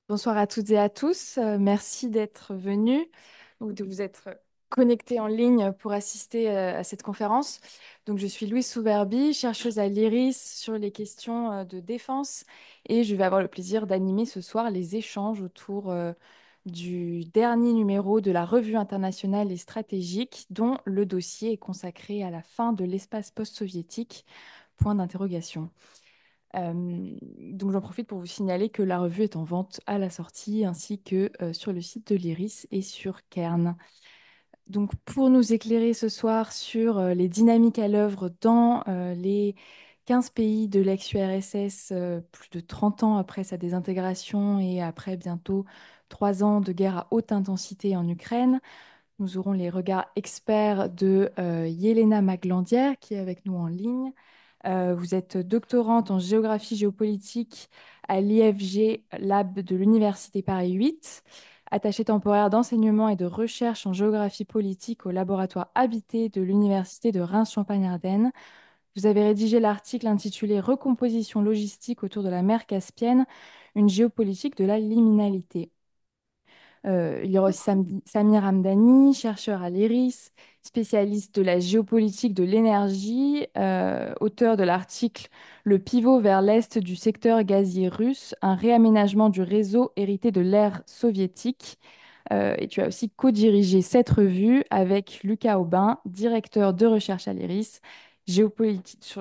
Bonsoir à toutes et à tous. Merci d'être venus ou de vous être connectés en ligne pour assister à cette conférence. Donc, je suis Louise Souverbi, chercheuse à l'IRIS sur les questions de défense et je vais avoir le plaisir d'animer ce soir les échanges autour du dernier numéro de la Revue internationale et stratégique dont le dossier est consacré à la fin de l'espace post-soviétique. Point d'interrogation. Donc j'en profite pour vous signaler que la revue est en vente à la sortie ainsi que sur le site de l'IRIS et sur Cairn. Donc pour nous éclairer ce soir sur les dynamiques à l'œuvre dans les 15 pays de l'ex-URSS, plus de 30 ans après sa désintégration et après bientôt 3 ans de guerre à haute intensité en Ukraine, nous aurons les regards experts de Yelena Maglandière qui est avec nous en ligne. Vous êtes doctorante en géographie géopolitique à l'IFG Lab de l'Université Paris 8, attachée temporaire d'enseignement et de recherche en géographie politique au laboratoire habité de l'Université de Reims-Champagne-Ardenne. Vous avez rédigé l'article intitulé Recomposition logistique autour de la mer Caspienne, une géopolitique de la liminalité. Il y aura aussi Samir Hamdani, chercheur à l'IRIS, spécialiste de la géopolitique de l'énergie, auteur de l'article Le pivot vers l'est du secteur gazier russe, un réaménagement du réseau hérité de l'ère soviétique. Et tu as aussi co-dirigé cette revue avec Lucas Aubin, directeur de recherche à l'IRIS,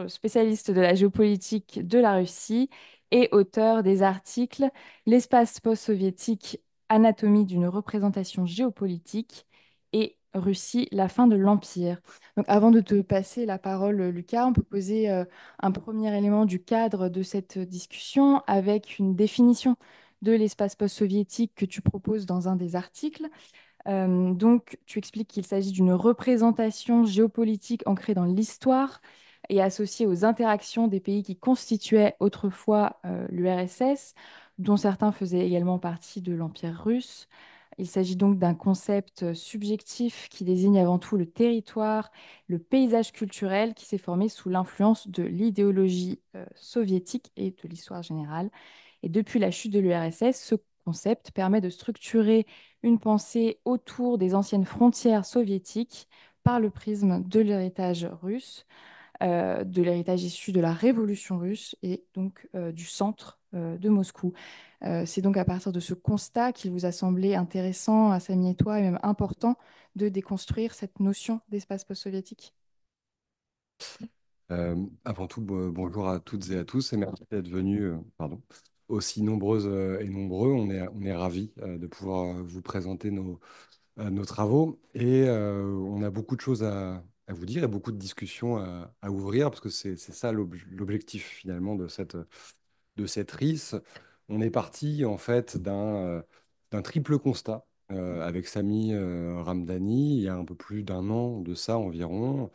spécialiste de la géopolitique de la Russie et auteur des articles L'espace post-soviétique, anatomie d'une représentation géopolitique et Russie, la fin de l'Empire. Donc, avant de te passer la parole, Lucas, on peut poser un premier élément du cadre de cette discussion avec une définition de l'espace post-soviétique que tu proposes dans un des articles. Donc, tu expliques qu'il s'agit d'une représentation géopolitique ancrée dans l'histoire et associée aux interactions des pays qui constituaient autrefois l'URSS, dont certains faisaient également partie de l'Empire russe. Il s'agit donc d'un concept subjectif qui désigne avant tout le territoire, le paysage culturel qui s'est formé sous l'influence de l'idéologie soviétique et de l'histoire générale. Et depuis la chute de l'URSS, ce concept permet de structurer une pensée autour des anciennes frontières soviétiques par le prisme de l'héritage russe, de l'héritage issu de la révolution russe et donc du centre de Moscou. C'est donc à partir de ce constat qu'il vous a semblé intéressant à Samy et toi, et même important, de déconstruire cette notion d'espace post-soviétique. Avant tout, bonjour à toutes et à tous et merci d'être venus, pardon, aussi nombreuses et nombreux. On est ravis de pouvoir vous présenter nos travaux et on a beaucoup de choses à vous dire et beaucoup de discussions à ouvrir parce que c'est ça l'objectif finalement de cette RIS. On est parti en fait d'un triple constat avec Sami Ramdani il y a un peu plus d'un an de ça environ.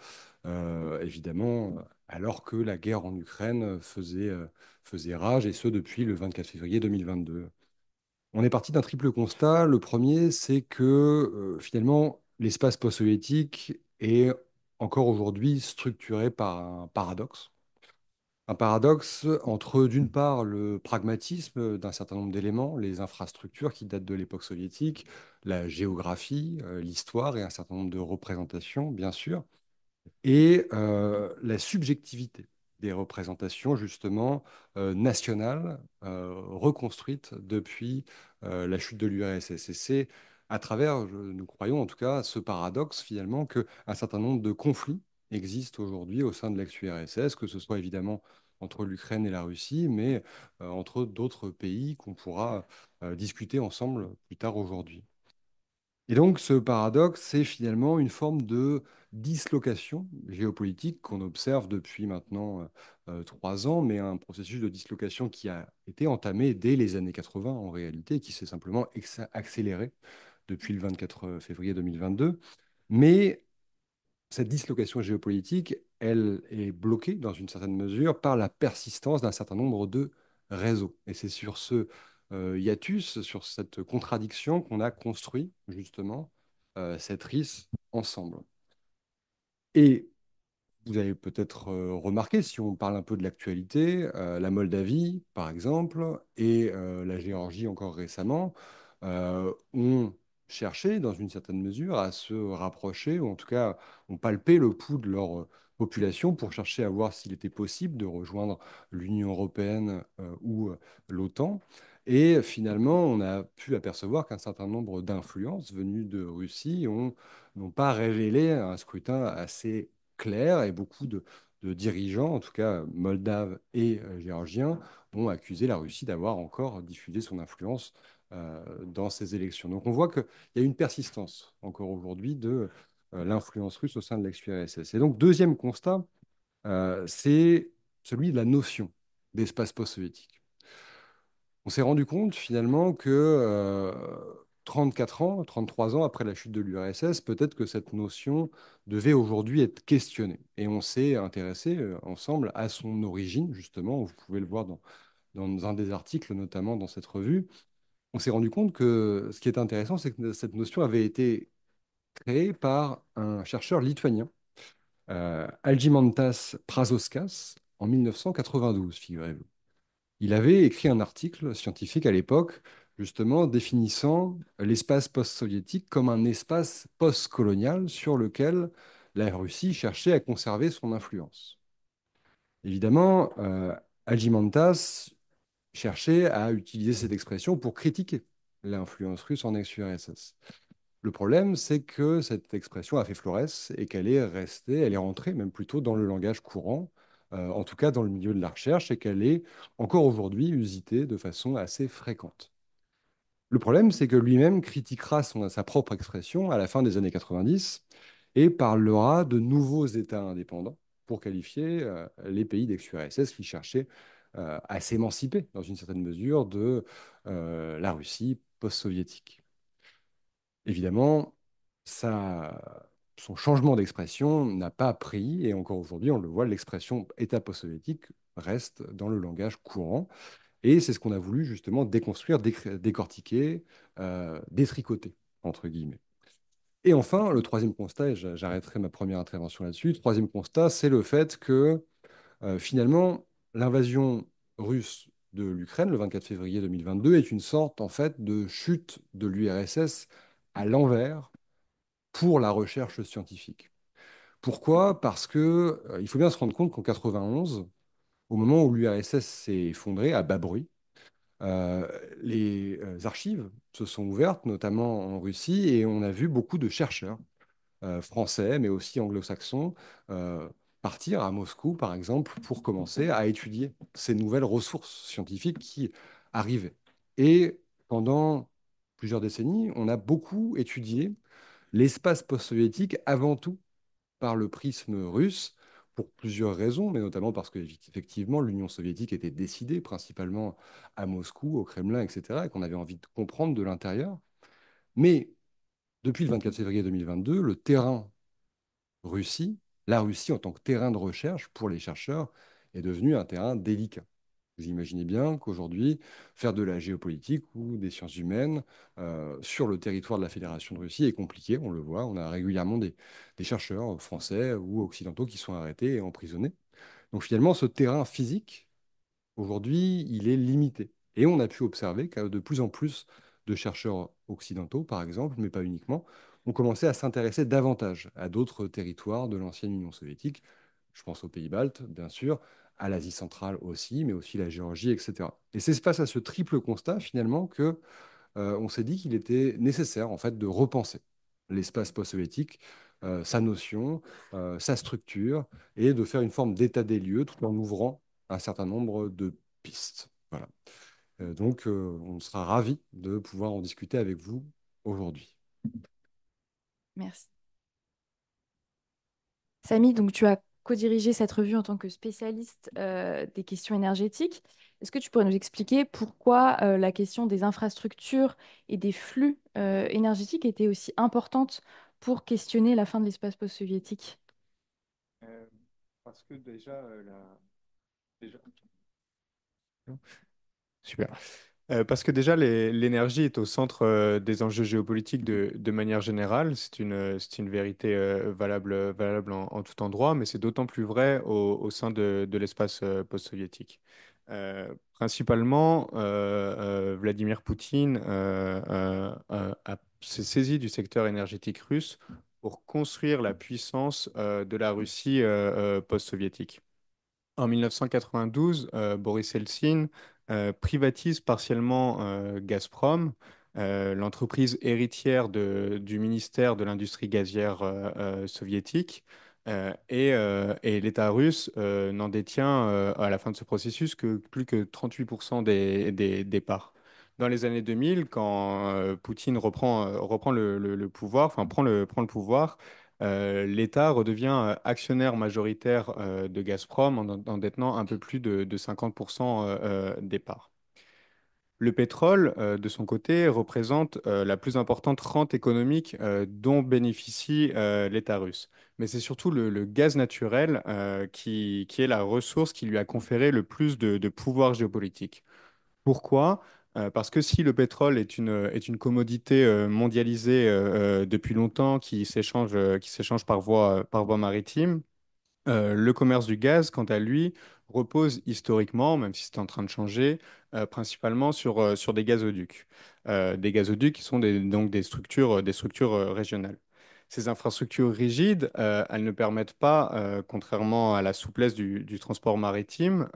Évidemment, alors que la guerre en Ukraine faisait rage, et ce depuis le 24 février 2022. On est parti d'un triple constat. Le premier, c'est que finalement, l'espace post-soviétique est encore aujourd'hui structuré par un paradoxe. Un paradoxe entre, d'une part, le pragmatisme d'un certain nombre d'éléments, les infrastructures qui datent de l'époque soviétique, la géographie, l'histoire et un certain nombre de représentations, bien sûr, et la subjectivité des représentations justement nationales reconstruites depuis la chute de l'URSS. Et c'est à travers, nous croyons en tout cas, ce paradoxe finalement qu'un certain nombre de conflits existent aujourd'hui au sein de l'ex-URSS, que ce soit évidemment entre l'Ukraine et la Russie, mais entre d'autres pays qu'on pourra discuter ensemble plus tard aujourd'hui. Et donc, ce paradoxe, c'est finalement une forme de dislocation géopolitique qu'on observe depuis maintenant 3 ans, mais un processus de dislocation qui a été entamé dès les années 80 en réalité, qui s'est simplement accéléré depuis le 24 février 2022. Mais cette dislocation géopolitique, elle est bloquée dans une certaine mesure par la persistance d'un certain nombre de réseaux. Et c'est sur ce hiatus, sur cette contradiction qu'on a construit justement cette RIS ensemble. Et vous avez peut-être remarqué, si on parle un peu de l'actualité, la Moldavie, par exemple, et la Géorgie encore récemment, ont cherché, dans une certaine mesure, à se rapprocher, ou en tout cas, ont palpé le pouls de leur population pour chercher à voir s'il était possible de rejoindre l'Union européenne ou l'OTAN. Et finalement, on a pu apercevoir qu'un certain nombre d'influences venues de Russie n'ont pas révélé un scrutin assez clair et beaucoup de dirigeants, en tout cas moldaves et géorgiens, ont accusé la Russie d'avoir encore diffusé son influence dans ces élections. Donc on voit qu'il y a une persistance encore aujourd'hui de l'influence russe au sein de l'ex-URSS. Et donc deuxième constat, c'est celui de la notion d'espace post-soviétique. On s'est rendu compte finalement que 34 ans, 33 ans après la chute de l'URSS, peut-être que cette notion devait aujourd'hui être questionnée. Et on s'est intéressé ensemble à son origine, justement. Vous pouvez le voir dans un des articles, notamment dans cette revue. On s'est rendu compte que ce qui est intéressant, c'est que cette notion avait été créée par un chercheur lituanien, Algimantas Prazauskas, en 1992, figurez-vous. Il avait écrit un article scientifique à l'époque, justement définissant l'espace post-soviétique comme un espace post-colonial sur lequel la Russie cherchait à conserver son influence. Évidemment, Algimantas cherchait à utiliser cette expression pour critiquer l'influence russe en ex-URSS. Le problème, c'est que cette expression a fait florès et qu'elle est restée, elle est rentrée même plutôt dans le langage courant, en tout cas dans le milieu de la recherche, et qu'elle est encore aujourd'hui usitée de façon assez fréquente. Le problème, c'est que lui-même critiquera sa propre expression à la fin des années 90 et parlera de nouveaux États indépendants pour qualifier les pays d'ex-URSS qui cherchaient à s'émanciper dans une certaine mesure de la Russie post-soviétique. Évidemment, son changement d'expression n'a pas pris, et encore aujourd'hui, on le voit, l'expression État post-soviétique reste dans le langage courant. Et c'est ce qu'on a voulu justement déconstruire, décortiquer, détricoter, entre guillemets. Et enfin, le troisième constat, et j'arrêterai ma première intervention là-dessus, le troisième constat, c'est le fait que finalement, l'invasion russe de l'Ukraine, le 24 février 2022, est une sorte en fait de chute de l'URSS à l'envers pour la recherche scientifique. Pourquoi? Parce que il faut bien se rendre compte qu'en 91, au moment où l'URSS s'est effondrée à bas bruit, euh, les archives se sont ouvertes, notamment en Russie, et on a vu beaucoup de chercheurs français, mais aussi anglo-saxons, partir à Moscou, par exemple, pour commencer à étudier ces nouvelles ressources scientifiques qui arrivaient. Et pendant plusieurs décennies, on a beaucoup étudié l'espace post-soviétique avant tout par le prisme russe, pour plusieurs raisons, mais notamment parce que effectivement l'Union soviétique était décidée principalement à Moscou, au Kremlin, etc., et qu'on avait envie de comprendre de l'intérieur. Mais depuis le 24 février 2022, le terrain Russie, la Russie en tant que terrain de recherche pour les chercheurs est devenu un terrain délicat. Vous imaginez bien qu'aujourd'hui, faire de la géopolitique ou des sciences humaines sur le territoire de la Fédération de Russie est compliqué, on le voit. On a régulièrement des chercheurs français ou occidentaux qui sont arrêtés et emprisonnés. Donc finalement, ce terrain physique, aujourd'hui, il est limité. Et on a pu observer que de plus en plus de chercheurs occidentaux, par exemple, mais pas uniquement, ont commencé à s'intéresser davantage à d'autres territoires de l'ancienne Union soviétique. Je pense aux pays baltes, bien sûr, à l'Asie centrale aussi, mais aussi la Géorgie, etc. Et c'est face à ce triple constat, finalement, que on s'est dit qu'il était nécessaire, en fait, de repenser l'espace post-soviétique, sa notion, sa structure, et de faire une forme d'état des lieux tout en ouvrant un certain nombre de pistes. Voilà. Donc, on sera ravis de pouvoir en discuter avec vous aujourd'hui. Merci. Samy, donc tu as co-dirigé cette revue en tant que spécialiste des questions énergétiques. Est-ce que tu pourrais nous expliquer pourquoi la question des infrastructures et des flux énergétiques était aussi importante pour questionner la fin de l'espace post-soviétique? Euh, Parce que déjà, déjà... Super. Parce que déjà, l'énergie est au centre des enjeux géopolitiques de manière générale. C'est une vérité valable en tout endroit, mais c'est d'autant plus vrai au sein de l'espace post-soviétique. Principalement, Vladimir Poutine s'est saisi du secteur énergétique russe pour construire la puissance de la Russie post-soviétique. En 1992, Boris Eltsine privatise partiellement Gazprom, l'entreprise héritière du ministère de l'Industrie gazière soviétique. Et l'État russe n'en détient à la fin de ce processus que plus que 38% des parts. Dans les années 2000, quand Poutine reprend le pouvoir, enfin prend le pouvoir, l'État redevient actionnaire majoritaire de Gazprom en détenant un peu plus de 50% des parts. Le pétrole, de son côté, représente la plus importante rente économique dont bénéficie l'État russe. Mais c'est surtout le gaz naturel qui est la ressource qui lui a conféré le plus de pouvoir géopolitique. Pourquoi? Parce que si le pétrole est une commodité mondialisée depuis longtemps qui s'échange par voie maritime, le commerce du gaz, quant à lui, repose historiquement, même si c'est en train de changer, principalement sur des gazoducs. Des gazoducs qui sont donc des structures régionales. Ces infrastructures rigides, elles ne permettent pas, contrairement à la souplesse du transport maritime,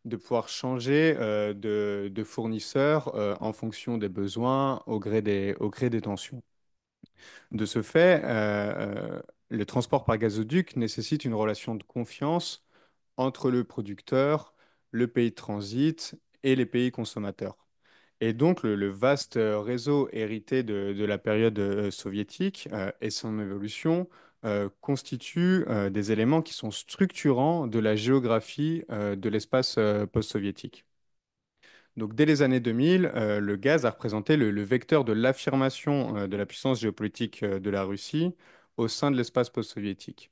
de pouvoir changer de fournisseur en fonction des besoins, au gré des tensions. De ce fait, le transport par gazoduc nécessite une relation de confiance entre le producteur, le pays de transit et les pays consommateurs. Et donc, le vaste réseau hérité de la période soviétique et son évolution constituent des éléments qui sont structurants de la géographie de l'espace post-soviétique. Donc, dès les années 2000, le gaz a représenté le vecteur de l'affirmation de la puissance géopolitique de la Russie au sein de l'espace post-soviétique.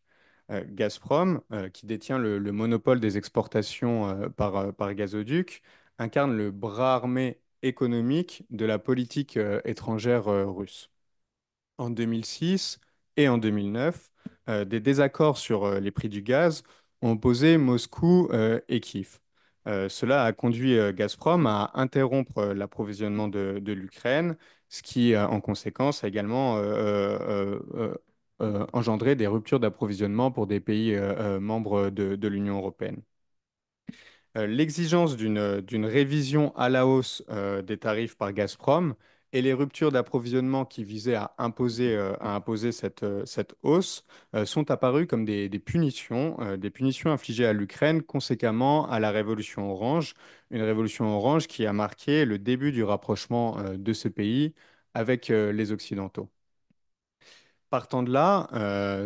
Gazprom, qui détient le monopole des exportations par gazoduc, incarne le bras armé économique de la politique étrangère russe. En 2006 et en 2009, des désaccords sur les prix du gaz ont opposé Moscou et Kiev. Cela a conduit Gazprom à interrompre l'approvisionnement de l'Ukraine, ce qui, en conséquence, a également engendré des ruptures d'approvisionnement pour des pays membres de l'Union européenne. L'exigence d'une révision à la hausse des tarifs par Gazprom et les ruptures d'approvisionnement qui visaient à imposer cette hausse sont apparues comme des punitions infligées à l'Ukraine conséquemment à la révolution orange, une révolution orange qui a marqué le début du rapprochement de ce pays avec les Occidentaux. Partant de là,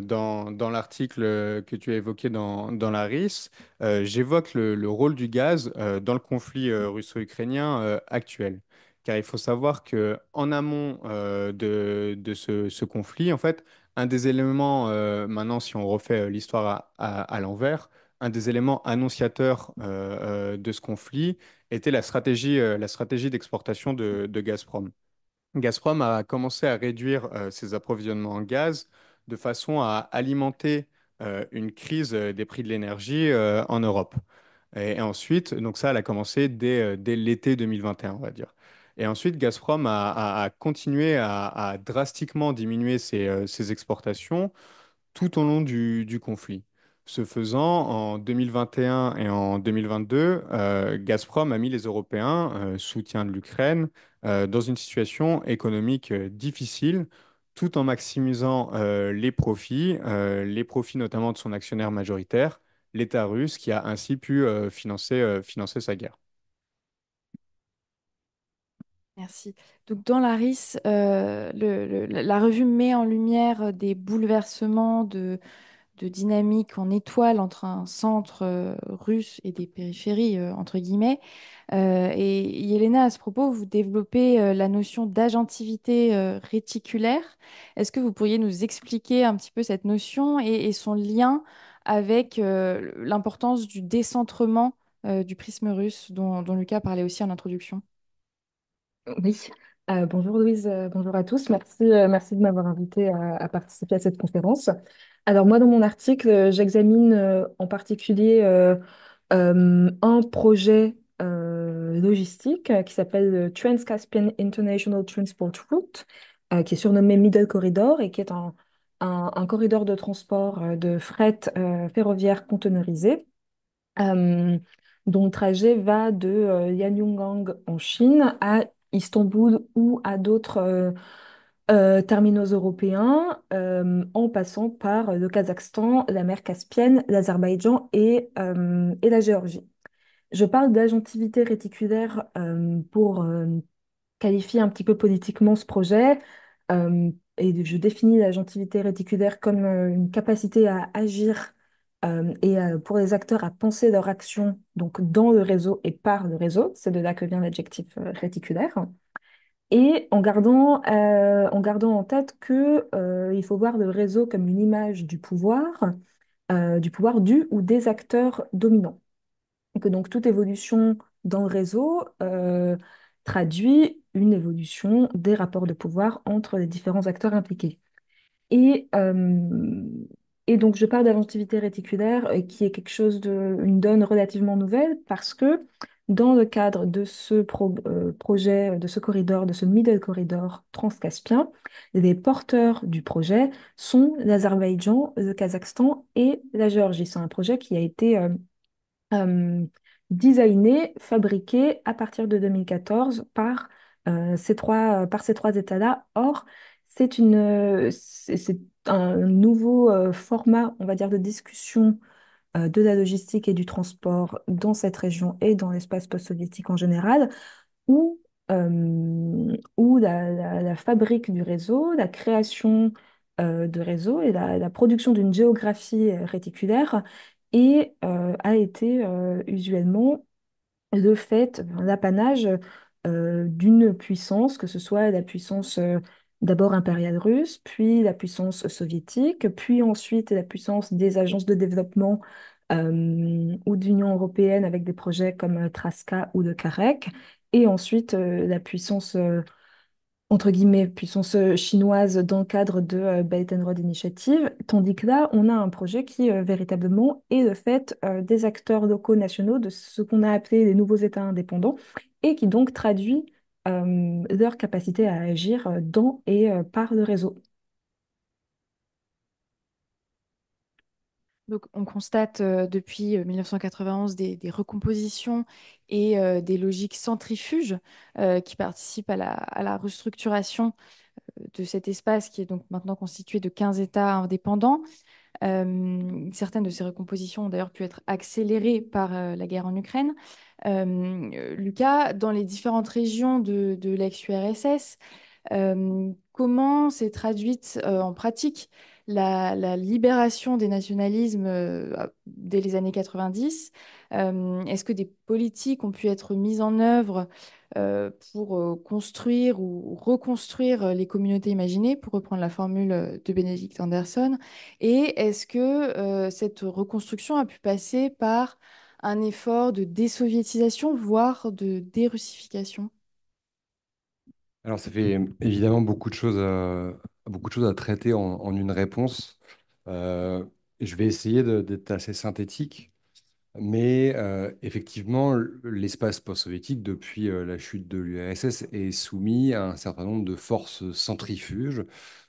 dans l'article que tu as évoqué dans la RIS, j'évoque le rôle du gaz dans le conflit russo-ukrainien actuel. Car il faut savoir que en amont de ce conflit, en fait, un des éléments, maintenant si on refait l'histoire à l'envers, un des éléments annonciateurs de ce conflit était la stratégie d'exportation de Gazprom. Gazprom a commencé à réduire ses approvisionnements en gaz de façon à alimenter une crise des prix de l'énergie en Europe. Et ensuite, donc ça, elle a commencé dès l'été 2021, on va dire. Et ensuite, Gazprom a continué à drastiquement diminuer ses exportations tout au long du conflit. Ce faisant, en 2021 et en 2022, Gazprom a mis les Européens, soutien de l'Ukraine, dans une situation économique difficile, tout en maximisant les profits notamment de son actionnaire majoritaire, l'État russe, qui a ainsi pu financer sa guerre. Merci. Donc, dans la RIS, la revue met en lumière des bouleversements de dynamique en étoile entre un centre russe et des périphéries, entre guillemets. Et Yelena, à ce propos, vous développez la notion d'agentivité réticulaire. Est-ce que vous pourriez nous expliquer un petit peu cette notion et son lien avec l'importance du décentrement du prisme russe dont Lucas parlait aussi en introduction? Oui. Bonjour Louise, bonjour à tous. Merci, merci de m'avoir invité à participer à cette conférence. Alors moi, dans mon article, j'examine en particulier un projet logistique qui s'appelle le Trans-Caspian International Transport Route, qui est surnommé Middle Corridor et qui est un corridor de transport de fret ferroviaire conteneurisé, euh, dont le trajet va de Yanyuang en Chine à Istanbul ou à d'autres terminaux européens, en passant par le Kazakhstan, la mer Caspienne, l'Azerbaïdjan et la Géorgie. Je parle d'agentivité réticulaire pour qualifier un petit peu politiquement ce projet. Et je définis l'agentivité réticulaire comme une capacité à agir pour les acteurs à penser leur action donc dans le réseau et par le réseau. C'est de là que vient l'adjectif réticulaire. Et en gardant en tête que, il faut voir le réseau comme une image du pouvoir du ou des acteurs dominants. Et que donc toute évolution dans le réseau traduit une évolution des rapports de pouvoir entre les différents acteurs impliqués. Et, euh, et donc, je parle d'inventivité réticulaire, qui est une donne relativement nouvelle, parce que dans le cadre de ce projet, de ce corridor, de ce middle corridor transcaspien, les porteurs du projet sont l'Azerbaïdjan, le Kazakhstan et la Géorgie. C'est un projet qui a été euh, designé, fabriqué à partir de 2014 par ces trois États-là. Or, c'est un nouveau format, on va dire, de discussion de la logistique et du transport dans cette région et dans l'espace post-soviétique en général, où la fabrique du réseau, la création de réseau et la production d'une géographie réticulaire a été usuellement le fait, l'apanage d'une puissance, que ce soit la puissance d'abord impériale russe, puis la puissance soviétique, puis ensuite la puissance des agences de développement ou de l'Union européenne avec des projets comme Traska ou le CAREC, et ensuite la puissance entre guillemets, puissance chinoise dans le cadre de Belt and Road Initiative, tandis que là, on a un projet qui véritablement est le fait des acteurs locaux nationaux, de ce qu'on a appelé les nouveaux États indépendants, et qui donc traduit leur capacité à agir dans et par le réseau. Donc, on constate depuis 1991 des recompositions et des logiques centrifuges qui participent à la restructuration de cet espace qui est donc maintenant constitué de 15 États indépendants. Certaines de ces recompositions ont d'ailleurs pu être accélérées par la guerre en Ukraine. Lucas, dans les différentes régions de l'ex-URSS, comment s'est traduite en pratique la libération des nationalismes dès les années 90? Est-ce que des politiques ont pu être mises en œuvre pour construire ou reconstruire les communautés imaginées, pour reprendre la formule de Benedict Anderson? Et est-ce que cette reconstruction a pu passer par un effort de désoviétisation, voire de dérussification? Alors, ça fait évidemment beaucoup de choses à traiter en une réponse. Euh, je vais essayer d'être assez synthétique, mais effectivement, l'espace post-soviétique, depuis la chute de l'URSS, est soumis à un certain nombre de forces centrifuges,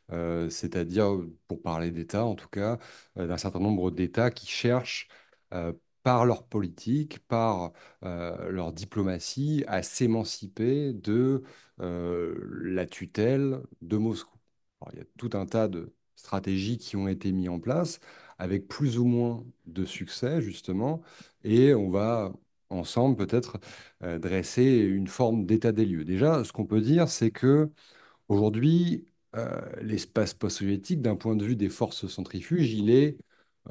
c'est-à-dire, pour parler d'États en tout cas, d'un certain nombre d'États qui cherchent, euh, par leur politique, par leur diplomatie, à s'émanciper de la tutelle de Moscou. Alors, il y a tout un tas de stratégies qui ont été mises en place, avec plus ou moins de succès, justement, et on va ensemble peut-être dresser une forme d'état des lieux. Déjà, ce qu'on peut dire, c'est que aujourd'hui, l'espace post-soviétique, d'un point de vue des forces centrifuges, il est,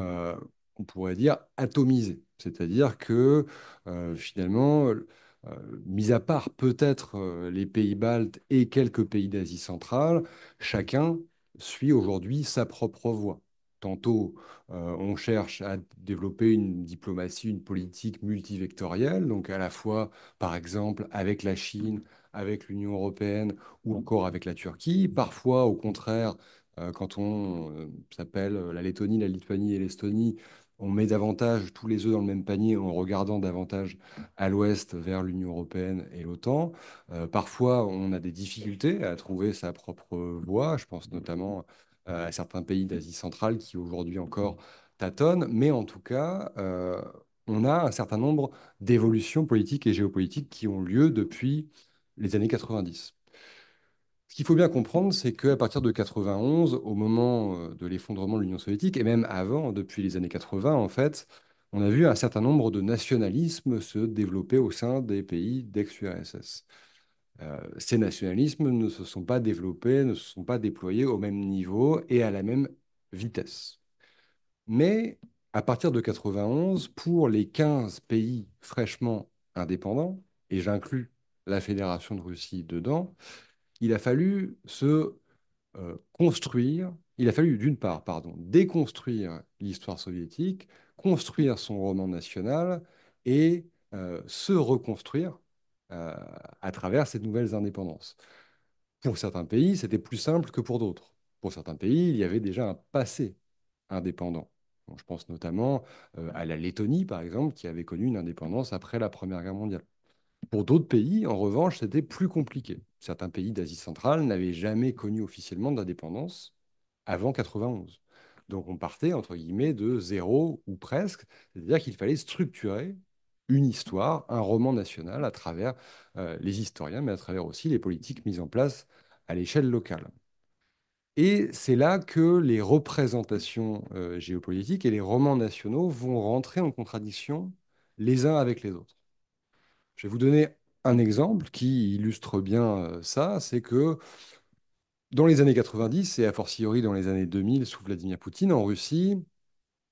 euh, on pourrait dire, atomisé. C'est-à-dire que finalement, mis à part peut-être les pays baltes et quelques pays d'Asie centrale, chacun suit aujourd'hui sa propre voie. tantôt, on cherche à développer une diplomatie, une politique multivectorielle, donc à la fois, par exemple, avec la Chine, avec l'Union européenne ou encore avec la Turquie. Parfois, au contraire, quand on s'appelle la Lettonie, la Lituanie et l'Estonie, on met davantage tous les œufs dans le même panier en regardant davantage à l'ouest vers l'Union européenne et l'OTAN. Parfois, on a des difficultés à trouver sa propre voie. Je pense notamment à certains pays d'Asie centrale qui aujourd'hui encore tâtonnent. Mais en tout cas, on a un certain nombre d'évolutions politiques et géopolitiques qui ont lieu depuis les années 90. Ce qu'il faut bien comprendre, c'est qu'à partir de 91, au moment de l'effondrement de l'Union soviétique, et même avant, depuis les années 80, en fait, on a vu un certain nombre de nationalismes se développer au sein des pays d'ex-URSS. Ces nationalismes ne se sont pas développés, ne se sont pas déployés au même niveau et à la même vitesse. Mais à partir de 91, pour les 15 pays fraîchement indépendants, et j'inclus la Fédération de Russie dedans, il a fallu se construire, il a fallu d'une part, pardon, déconstruire l'histoire soviétique, construire son roman national et se reconstruire euh, à travers ces nouvelles indépendances. Pour certains pays, c'était plus simple que pour d'autres. Pour certains pays, il y avait déjà un passé indépendant. Bon, je pense notamment à la Lettonie, par exemple, qui avait connu une indépendance après la Première Guerre mondiale. Pour d'autres pays, en revanche, c'était plus compliqué. Certains pays d'Asie centrale n'avaient jamais connu officiellement d'indépendance avant 91. Donc on partait, entre guillemets, de zéro ou presque. C'est-à-dire qu'il fallait structurer une histoire, un roman national à travers les historiens, mais à travers aussi les politiques mises en place à l'échelle locale. Et c'est là que les représentations géopolitiques et les romans nationaux vont rentrer en contradiction les uns avec les autres. Je vais vous donner un exemple qui illustre bien ça, c'est que dans les années 90 et a fortiori dans les années 2000 sous Vladimir Poutine en Russie,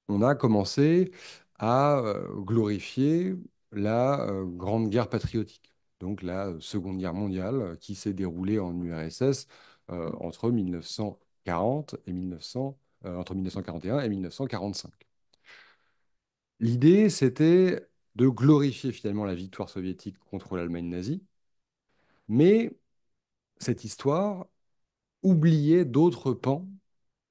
on a commencé à glorifier la Grande Guerre patriotique, donc la Seconde Guerre mondiale qui s'est déroulée en URSS entre 1940 et 1900, entre 1941 et 1945. L'idée, c'était de glorifier finalement la victoire soviétique contre l'Allemagne nazie, mais cette histoire oubliait d'autres pans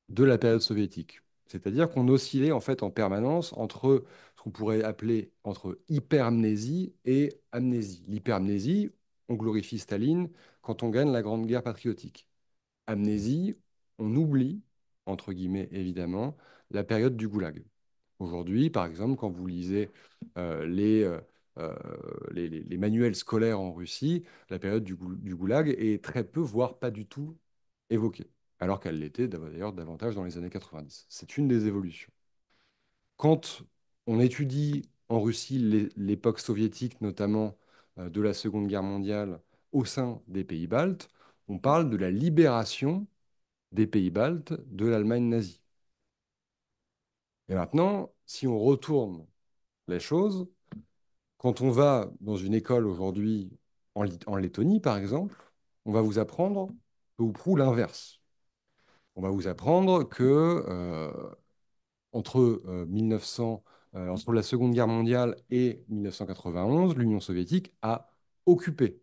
de la période soviétique. C'est-à-dire qu'on oscillait en fait en permanence entre ce qu'on pourrait appeler entre hypermnésie et amnésie. L'hypermnésie, on glorifie Staline quand on gagne la Grande Guerre patriotique. Amnésie, on oublie, entre guillemets évidemment, la période du goulag. Aujourd'hui, par exemple, quand vous lisez euh, les, euh, euh, les manuels scolaires en Russie, la période du goulag est très peu, voire pas du tout évoquée, alors qu'elle l'était d'ailleurs davantage dans les années 90. C'est une des évolutions. Quand on étudie en Russie l'époque soviétique, notamment de la Seconde Guerre mondiale, au sein des pays baltes, on parle de la libération des pays baltes de l'Allemagne nazie. Et maintenant, si on retourne les choses, quand on va dans une école aujourd'hui en Lettonie, par exemple, on va vous apprendre peu ou prou l'inverse. On va vous apprendre que entre, 1900, entre la Seconde Guerre mondiale et 1991, l'Union soviétique a occupé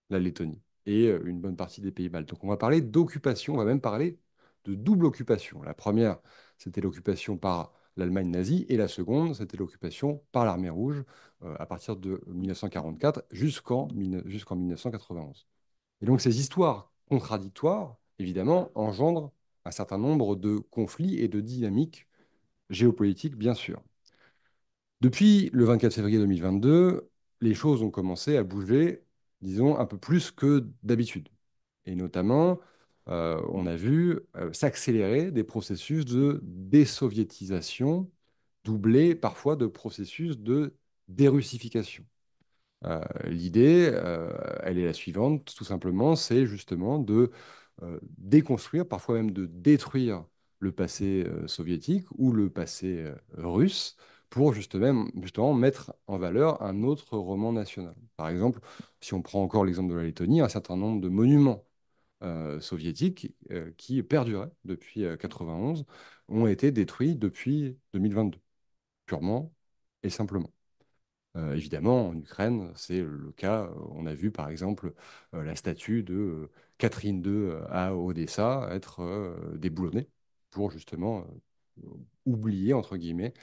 la Lettonie et une bonne partie des pays baltes. Donc on va parler d'occupation, on va même parler de double occupation. La première, c'était l'occupation par l'Allemagne nazie, et la seconde, c'était l'occupation par l'Armée rouge à partir de 1944 jusqu'en 1991. Et donc ces histoires contradictoires, évidemment, engendrent un certain nombre de conflits et de dynamiques géopolitiques, bien sûr. Depuis le 24 février 2022, les choses ont commencé à bouger, disons, un peu plus que d'habitude. Et notamment, on a vu s'accélérer des processus de désoviétisation, doublés parfois de processus de dérussification. L'idée, elle est la suivante, tout simplement, c'est justement de déconstruire, parfois même de détruire le passé soviétique ou le passé russe pour justement mettre en valeur un autre roman national. Par exemple, si on prend encore l'exemple de la Lettonie, un certain nombre de monuments soviétiques qui perduraient depuis 91 ont été détruits depuis 2022, purement et simplement. Évidemment, en Ukraine, c'est le cas. On a vu par exemple la statue de Catherine II à Odessa être déboulonnée pour justement oublier, entre guillemets,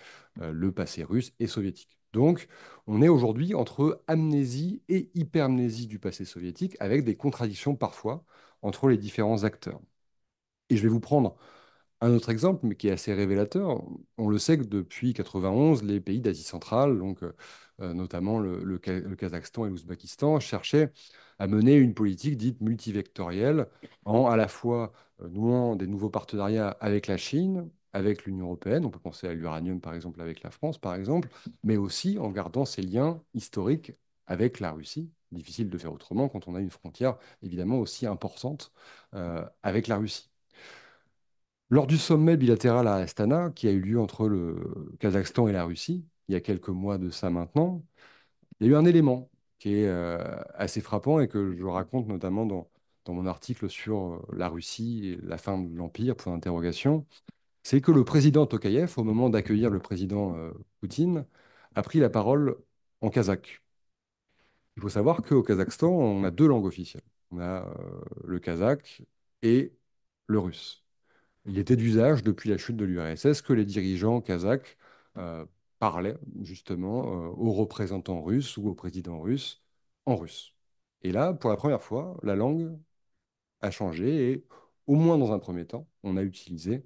le passé russe et soviétique. Donc, on est aujourd'hui entre amnésie et hypermnésie du passé soviétique, avec des contradictions parfois entre les différents acteurs. Et je vais vous prendre un autre exemple, mais qui est assez révélateur. On le sait que depuis 91, les pays d'Asie centrale, donc notamment le Kazakhstan et l'Ouzbékistan, cherchaient à mener une politique dite multivectorielle, en à la fois nouant des nouveaux partenariats avec la Chine, avec l'Union européenne, on peut penser à l'uranium par exemple avec la France par exemple, mais aussi en gardant ces liens historiques avec la Russie. Difficile de faire autrement quand on a une frontière évidemment aussi importante avec la Russie. Lors du sommet bilatéral à Astana, qui a eu lieu entre le Kazakhstan et la Russie, il y a quelques mois de ça maintenant, il y a eu un élément qui est assez frappant et que je raconte notamment dans mon article sur la Russie et la fin de l'Empire, point d'interrogation. C'est que le président Tokayev, au moment d'accueillir le président Poutine, a pris la parole en kazakh. Il faut savoir qu'au Kazakhstan, on a deux langues officielles. On a le kazakh et le russe. Il était d'usage depuis la chute de l'URSS que les dirigeants kazakhs euh, parlaient justement aux représentants russes ou au président russe en russe. Et là, pour la première fois, la langue a changé et, au moins dans un premier temps, on a utilisé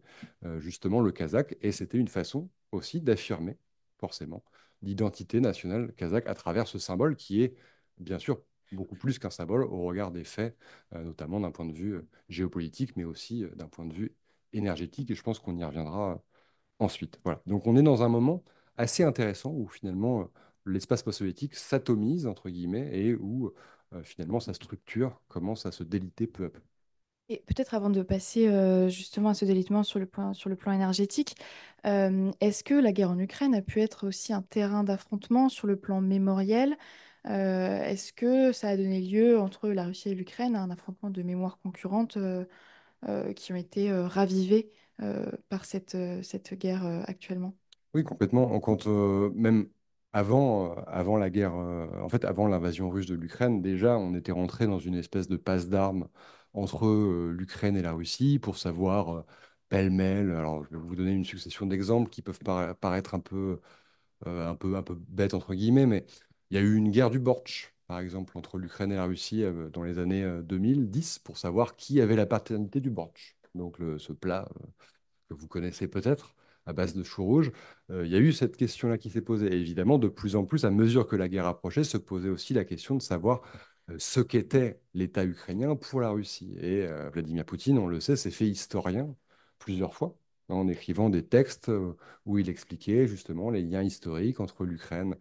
justement le kazakh et c'était une façon aussi d'affirmer, forcément, l'identité nationale kazakh à travers ce symbole qui est, bien sûr, beaucoup plus qu'un symbole au regard des faits, notamment d'un point de vue géopolitique, mais aussi d'un point de vue énergétique et je pense qu'on y reviendra ensuite. Voilà. Donc on est dans un moment assez intéressant où finalement l'espace post-soviétique s'atomise, entre guillemets, et où finalement sa structure commence à se déliter peu à peu. Et peut-être avant de passer justement à ce délitement sur le plan énergétique, est-ce que la guerre en Ukraine a pu être aussi un terrain d'affrontement sur le plan mémoriel? Est-ce que ça a donné lieu entre la Russie et l'Ukraine à un affrontement de mémoires concurrentes qui ont été ravivées par cette guerre actuellement? Oui, complètement. Quand, même avant la guerre, en fait, avant l'invasion russe de l'Ukraine, déjà, on était rentré dans une espèce de passe d'armes entre l'Ukraine et la Russie pour savoir pêle-mêle. Alors, je vais vous donner une succession d'exemples qui peuvent paraître un peu bêtes, entre guillemets, mais il y a eu une guerre du Bortch, par exemple, entre l'Ukraine et la Russie dans les années 2010 pour savoir qui avait la paternité du Bortch. Donc, ce plat que vous connaissez peut-être, à base de chou rouge, il y a eu cette question-là qui s'est posée. Et évidemment, de plus en plus, à mesure que la guerre approchait, se posait aussi la question de savoir ce qu'était l'État ukrainien pour la Russie. Et Vladimir Poutine, on le sait, s'est fait historien plusieurs fois en écrivant des textes où il expliquait justement les liens historiques entre l'Ukraine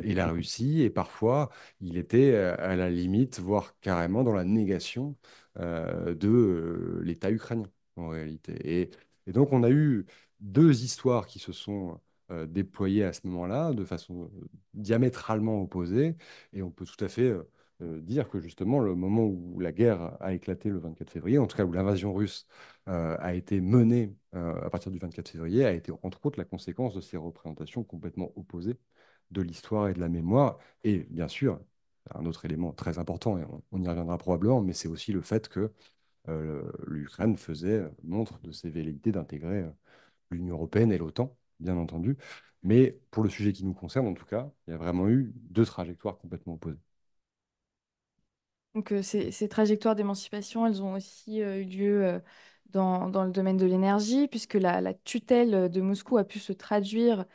et la Russie. Et parfois, il était à la limite, voire carrément dans la négation de l'État ukrainien, en réalité. Et donc, on a eu deux histoires qui se sont déployées à ce moment-là de façon diamétralement opposée. Et on peut tout à fait dire que justement, le moment où la guerre a éclaté le 24 février, en tout cas où l'invasion russe a été menée à partir du 24 février, a été entre autres la conséquence de ces représentations complètement opposées de l'histoire et de la mémoire. Et bien sûr, un autre élément très important, et on y reviendra probablement, mais c'est aussi le fait que l'Ukraine faisait montre de ses velléités d'intégrer l'Union européenne et l'OTAN, bien entendu. Mais pour le sujet qui nous concerne, en tout cas, il y a vraiment eu deux trajectoires complètement opposées. Donc, ces trajectoires d'émancipation, elles ont aussi eu lieu dans le domaine de l'énergie, puisque la tutelle de Moscou a pu se traduire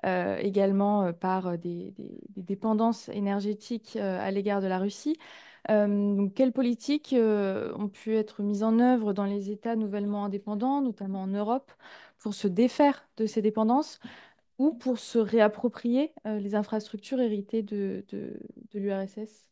également par des dépendances énergétiques à l'égard de la Russie. Donc, quelles politiques ont pu être mises en œuvre dans les États nouvellement indépendants, notamment en Europe, pour se défaire de ces dépendances ou pour se réapproprier les infrastructures héritées de l'URSS?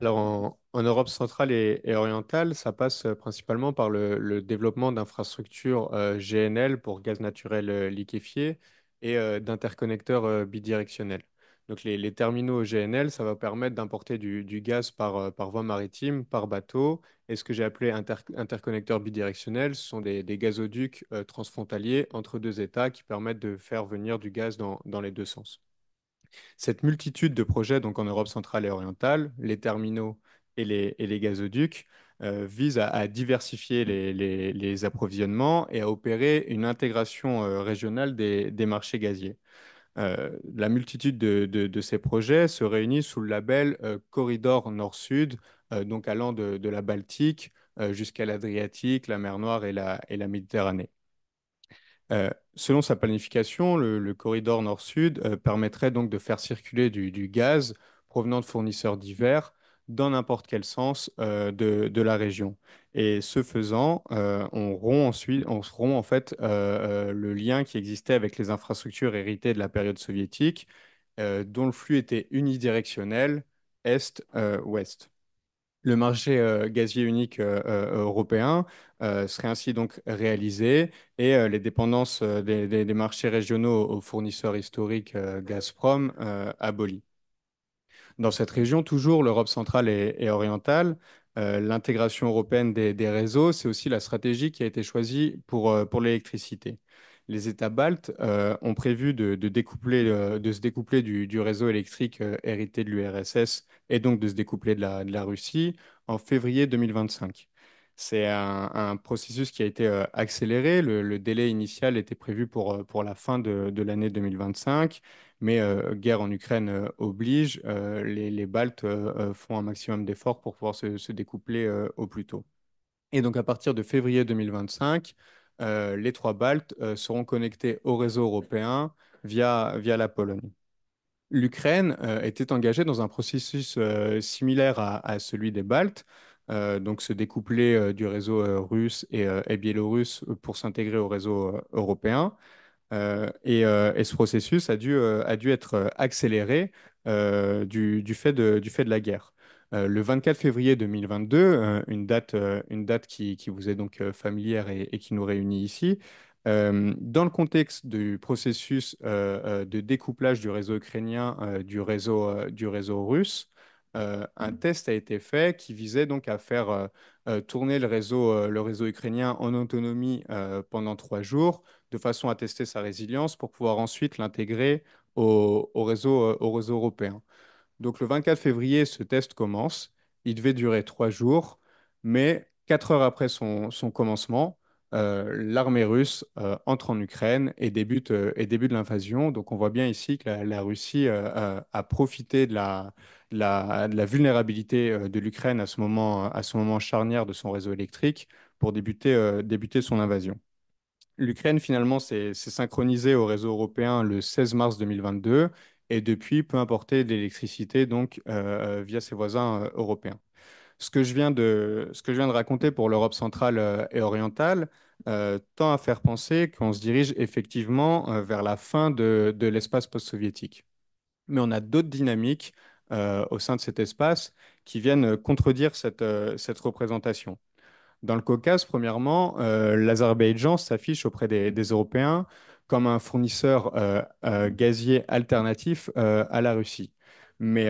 Alors en Europe centrale et orientale, ça passe principalement par le développement d'infrastructures GNL pour gaz naturel liquéfié et d'interconnecteurs bidirectionnels. Donc les terminaux GNL, ça va permettre d'importer du gaz par voie maritime, par bateau. Et ce que j'ai appelé interconnecteurs bidirectionnels, ce sont des gazoducs transfrontaliers entre deux États qui permettent de faire venir du gaz dans les deux sens. Cette multitude de projets, donc en Europe centrale et orientale, les terminaux et les gazoducs, vise à diversifier les approvisionnements et à opérer une intégration régionale des marchés gaziers. La multitude de ces projets se réunit sous le label Corridor Nord-Sud, donc allant de la Baltique jusqu'à l'Adriatique, la mer Noire et la Méditerranée. Selon sa planification, le corridor nord-sud permettrait donc de faire circuler du gaz provenant de fournisseurs divers dans n'importe quel sens de la région. Et ce faisant, on rompt en fait le lien qui existait avec les infrastructures héritées de la période soviétique, dont le flux était unidirectionnel, est-ouest. Le marché gazier unique européen serait ainsi donc réalisé et les dépendances des marchés régionaux aux fournisseurs historiques Gazprom abolies. Dans cette région, toujours l'Europe centrale et orientale, l'intégration européenne des réseaux, c'est aussi la stratégie qui a été choisie pour l'électricité. Les États baltes ont prévu de se découpler du réseau électrique hérité de l'URSS et donc de se découpler de la Russie en février 2025. C'est un processus qui a été accéléré. Le délai initial était prévu pour la fin de l'année 2025. Mais guerre en Ukraine oblige, les Baltes font un maximum d'efforts pour pouvoir se découpler au plus tôt. Et donc à partir de février 2025, les trois Baltes seront connectés au réseau européen via la Pologne. L'Ukraine était engagée dans un processus similaire à celui des Baltes, donc se découpler du réseau russe et biélorusse pour s'intégrer au réseau européen. Et ce processus a dû être accéléré du fait de la guerre. Le 24 février 2022, une date qui vous est donc familière et qui nous réunit ici, dans le contexte du processus de découplage du réseau ukrainien du réseau russe, un test a été fait qui visait donc à faire tourner le réseau ukrainien en autonomie pendant 3 jours de façon à tester sa résilience pour pouvoir ensuite l'intégrer au réseau européen. Donc le 24 février, ce test commence. Il devait durer 3 jours, mais 4 heures après son commencement, l'armée russe entre en Ukraine et débute l'invasion. Donc on voit bien ici que la Russie a profité de la vulnérabilité de l'Ukraine à ce moment charnière de son réseau électrique pour débuter son invasion. L'Ukraine, finalement, s'est synchronisée au réseau européen le 16 mars 2022 et depuis peut importer de l'électricité donc via ses voisins européens. Ce que je viens de raconter pour l'Europe centrale et orientale tend à faire penser qu'on se dirige effectivement vers la fin de l'espace post-soviétique. Mais on a d'autres dynamiques au sein de cet espace qui viennent contredire cette représentation. Dans le Caucase, premièrement, l'Azerbaïdjan s'affiche auprès des Européens comme un fournisseur gazier alternatif à la Russie. Mais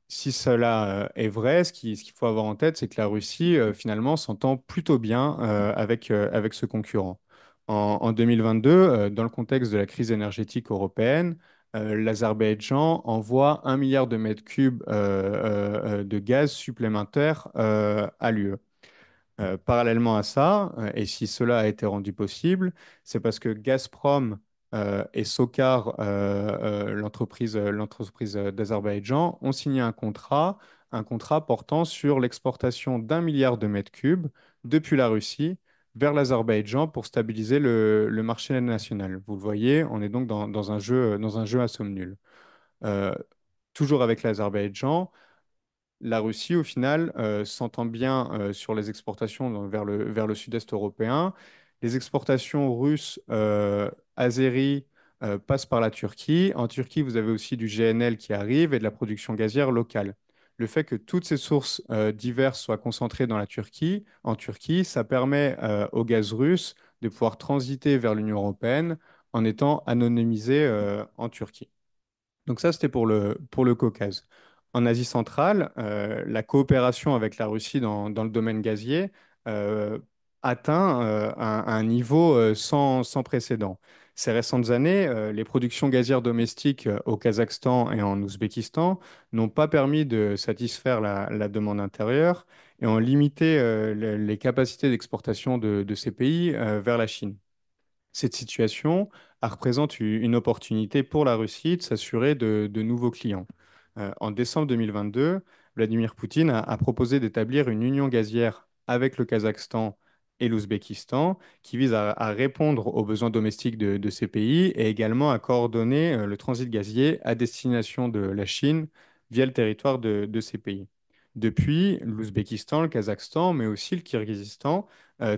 si cela est vrai, ce qu'il faut avoir en tête, c'est que la Russie, finalement, s'entend plutôt bien avec ce concurrent. En 2022, dans le contexte de la crise énergétique européenne, l'Azerbaïdjan envoie 1 milliard de mètres cubes de gaz supplémentaires à l'UE. Parallèlement à ça, et si cela a été rendu possible, c'est parce que Gazprom et SOCAR, l'entreprise d'Azerbaïdjan, ont signé un contrat portant sur l'exportation d'1 milliard de mètres cubes depuis la Russie vers l'Azerbaïdjan pour stabiliser le marché national. Vous le voyez, on est donc dans un jeu à somme nulle. Euh, Toujours avec l'Azerbaïdjan, la Russie, au final, s'entend bien sur les exportations vers le sud-est européen. Les exportations russes, azéries, passent par la Turquie. En Turquie, vous avez aussi du GNL qui arrive et de la production gazière locale. Le fait que toutes ces sources diverses soient concentrées en Turquie, ça permet au gaz russe de pouvoir transiter vers l'Union européenne en étant anonymisé en Turquie. Donc ça, c'était pour le Caucase. En Asie centrale, la coopération avec la Russie dans le domaine gazier euh, atteint un niveau sans précédent. Ces récentes années, les productions gazières domestiques au Kazakhstan et en Ouzbékistan n'ont pas permis de satisfaire la demande intérieure et ont limité les capacités d'exportation de ces pays vers la Chine. Cette situation représente une opportunité pour la Russie de s'assurer de nouveaux clients. En décembre 2022, Vladimir Poutine a proposé d'établir une union gazière avec le Kazakhstan et l'Ouzbékistan qui vise à répondre aux besoins domestiques de ces pays et également à coordonner le transit gazier à destination de la Chine via le territoire de ces pays. Depuis, l'Ouzbékistan, le Kazakhstan, mais aussi le Kirghizistan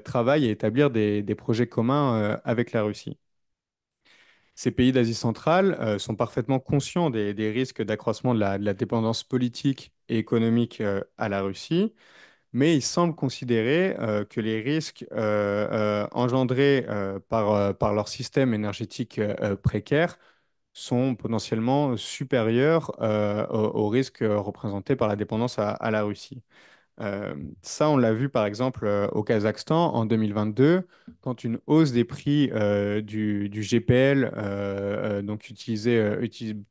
travaillent à établir des projets communs avec la Russie. Ces pays d'Asie centrale sont parfaitement conscients des risques d'accroissement de la dépendance politique et économique à la Russie, mais ils semblent considérer que les risques engendrés par leur système énergétique précaire sont potentiellement supérieurs aux risques représentés par la dépendance à la Russie. Ça, on l'a vu par exemple au Kazakhstan en 2022, quand une hausse des prix du GPL, donc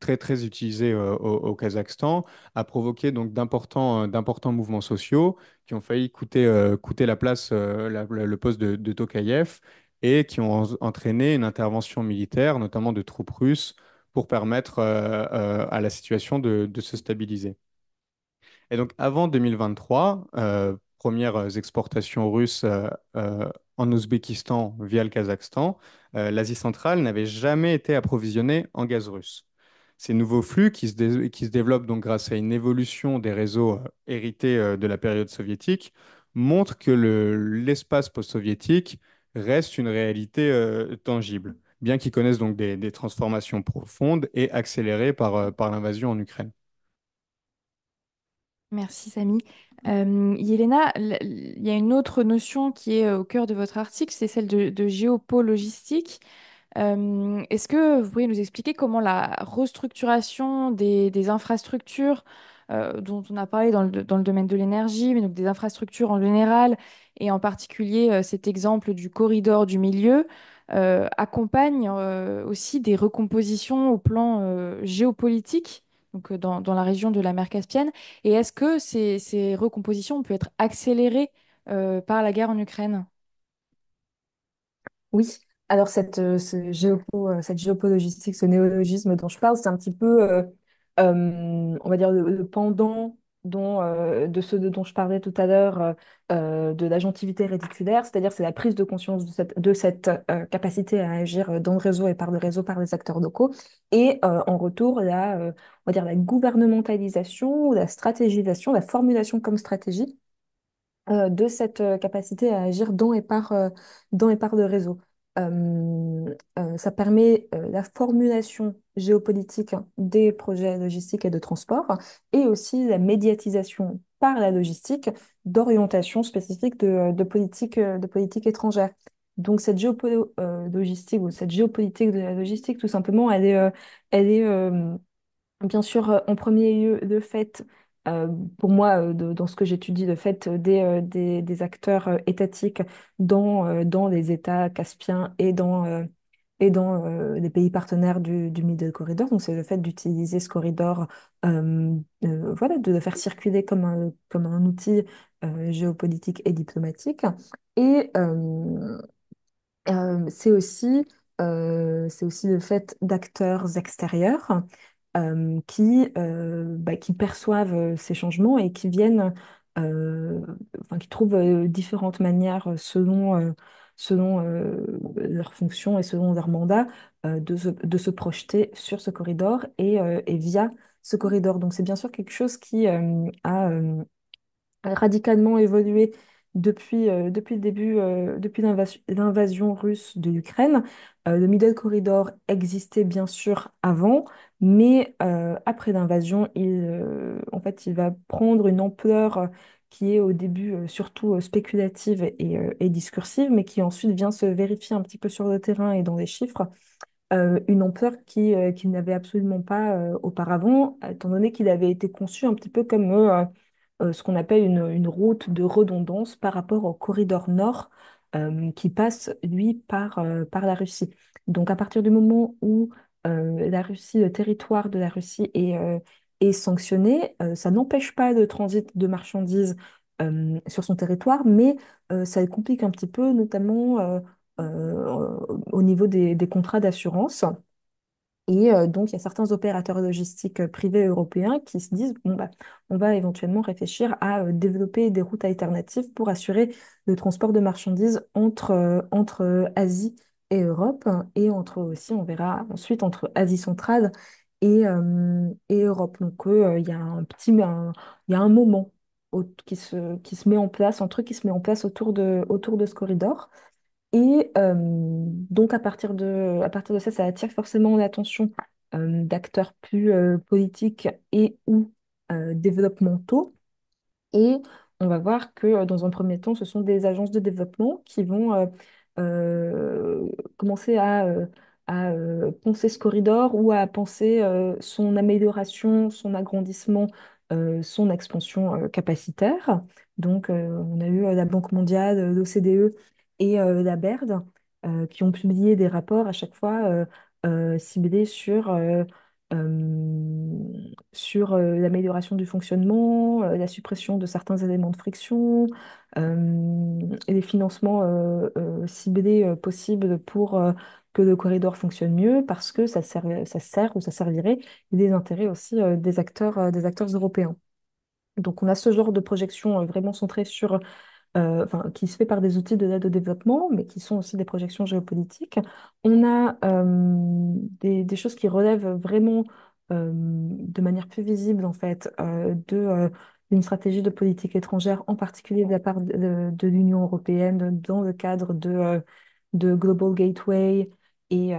très très utilisé au Kazakhstan, a provoqué donc d'importants mouvements sociaux qui ont failli coûter la place, le poste de Tokayev et qui ont entraîné une intervention militaire, notamment de troupes russes, pour permettre à la situation de se stabiliser. Et donc, avant 2023, premières exportations russes en Ouzbékistan via le Kazakhstan, l'Asie centrale n'avait jamais été approvisionnée en gaz russe. Ces nouveaux flux qui se développent donc grâce à une évolution des réseaux hérités de la période soviétique montrent que l'espace post-soviétique reste une réalité tangible, bien qu'il connaisse donc des transformations profondes et accélérées par l'invasion en Ukraine. Merci Samy. Yelena, il y a une autre notion qui est au cœur de votre article, c'est celle de géopo-logistique. Est-ce que vous pourriez nous expliquer comment la restructuration des infrastructures dont on a parlé dans le domaine de l'énergie, mais donc des infrastructures en général, et en particulier cet exemple du corridor du milieu, accompagne aussi des recompositions au plan géopolitique, donc dans la région de la mer Caspienne, et est-ce que ces recompositions peuvent être accélérées par la guerre en Ukraine? Oui, alors cette géopolitique, ce néologisme dont je parle, c'est un petit peu, on va dire, le pendant de ce dont je parlais tout à l'heure, de l'agentivité réticulaire, c'est-à-dire c'est la prise de conscience de cette capacité à agir dans le réseau et par le réseau par les acteurs locaux, et en retour, on va dire la gouvernementalisation, ou la stratégisation, la formulation comme stratégie de cette capacité à agir dans et par le réseau. Ça permet la formulation géopolitique des projets logistiques et de transport, et aussi la médiatisation par la logistique d'orientation spécifique de politique étrangère. Donc cette logistique, ou cette géopolitique de la logistique, tout simplement, elle est bien sûr, en premier lieu, le fait, euh, pour moi, dans ce que j'étudie, le fait des acteurs étatiques dans les États caspiens et dans les pays partenaires du Middle Corridor. Donc, c'est le fait d'utiliser ce corridor, voilà, de le faire circuler comme un outil géopolitique et diplomatique. Et, c'est aussi le fait d'acteurs extérieurs qui perçoivent ces changements et qui viennent, enfin, qui trouvent différentes manières selon leur fonction et selon leur mandat de se projeter sur ce corridor et via ce corridor. Donc c'est bien sûr quelque chose qui a radicalement évolué depuis le début, depuis l'invasion russe de l'Ukraine. Le Middle Corridor existait bien sûr avant, mais après l'invasion, en fait, il va prendre une ampleur qui est au début surtout spéculative et discursive, mais qui ensuite vient se vérifier un petit peu sur le terrain et dans les chiffres une ampleur qu'il n'avait absolument pas auparavant, étant donné qu'il avait été conçu un petit peu comme ce qu'on appelle une route de redondance par rapport au corridor nord qui passe, lui, par la Russie. Donc, à partir du moment où la Russie, le territoire de la Russie est sanctionné, ça n'empêche pas le transit de marchandises sur son territoire, mais ça le complique un petit peu, notamment au niveau des contrats d'assurance. Et donc, il y a certains opérateurs logistiques privés européens qui se disent, bon, bah, on va éventuellement réfléchir à développer des routes alternatives pour assurer le transport de marchandises entre Asie et Europe, et entre aussi, on verra ensuite, entre Asie centrale et Europe. Donc, il y a il y a un moment qui se met en place, un truc qui se met en place autour de ce corridor. Et donc, à partir de ça, ça attire forcément l'attention d'acteurs plus politiques et ou développementaux. Et on va voir que dans un premier temps, ce sont des agences de développement qui vont commencer à penser ce corridor ou à penser son amélioration, son agrandissement, son expansion capacitaire. Donc, on a eu la Banque mondiale, l'OCDE et la BERD qui ont publié des rapports à chaque fois ciblés sur l'amélioration du fonctionnement, la suppression de certains éléments de friction, et les financements ciblés possibles pour que le corridor fonctionne mieux, parce que ça sert ou ça servirait des intérêts aussi des acteurs européens. Donc on a ce genre de projection vraiment centrée sur enfin, qui se fait par des outils de l'aide au développement, mais qui sont aussi des projections géopolitiques. On a des choses qui relèvent vraiment de manière plus visible, en fait, d'une stratégie de politique étrangère, en particulier de la part de l'Union européenne, dans le cadre de Global Gateway. Et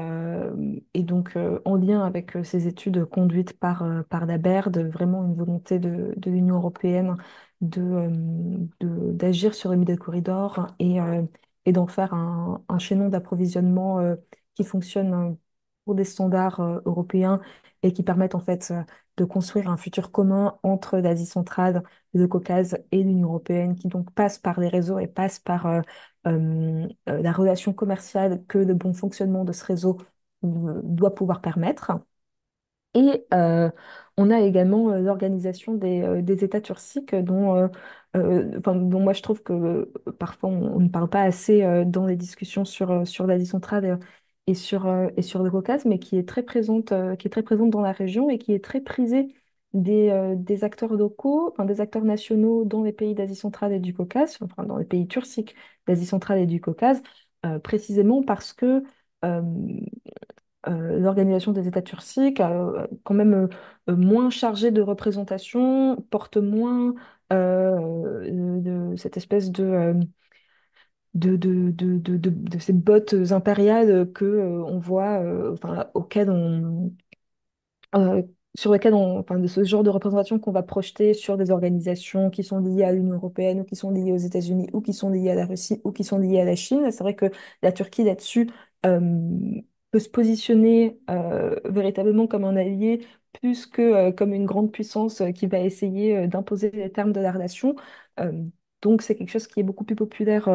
donc, en lien avec ces études conduites par la BERD, vraiment une volonté de l'Union européenne d'agir sur le Middle Corridor et d'en faire un chaînon d'approvisionnement qui fonctionne pour des standards européens et qui permettent en fait de construire un futur commun entre l'Asie centrale, le Caucase et l'Union européenne, qui donc passe par les réseaux et passe par la relation commerciale que le bon fonctionnement de ce réseau doit pouvoir permettre. Et on a également l'organisation des États turciques enfin, dont moi je trouve que parfois on ne parle pas assez dans les discussions sur l'Asie centrale et sur le Caucase, mais qui est très présente dans la région et qui est très prisée des acteurs locaux, enfin, des acteurs nationaux dans les pays d'Asie centrale et du Caucase, enfin dans les pays turciques d'Asie centrale et du Caucase, précisément parce que euh, l'organisation des États turciques, quand même moins chargée de représentation, porte moins de cette espèce de ces bottes impériales que on voit, enfin, euh, sur lesquelles enfin, de ce genre de représentation qu'on va projeter sur des organisations qui sont liées à l'Union européenne ou qui sont liées aux États-Unis ou qui sont liées à la Russie ou qui sont liées à la Chine. C'est vrai que la Turquie là-dessus euh, peut se positionner véritablement comme un allié plus que comme une grande puissance qui va essayer d'imposer les termes de la relation. Euh, donc c'est quelque chose qui est beaucoup plus populaire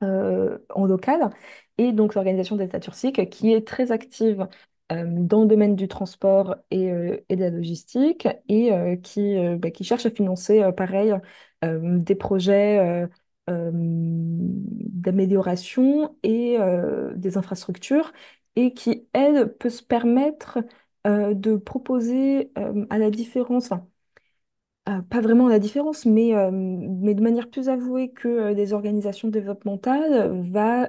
en local, et donc l'organisation des États turciques qui est très active dans le domaine du transport et de la logistique et qui cherche à financer, pareil, des projets d'amélioration et des infrastructures et qui, elle, peut se permettre de proposer à la différence, enfin, pas vraiment la différence, mais de manière plus avouée que des organisations développementales, va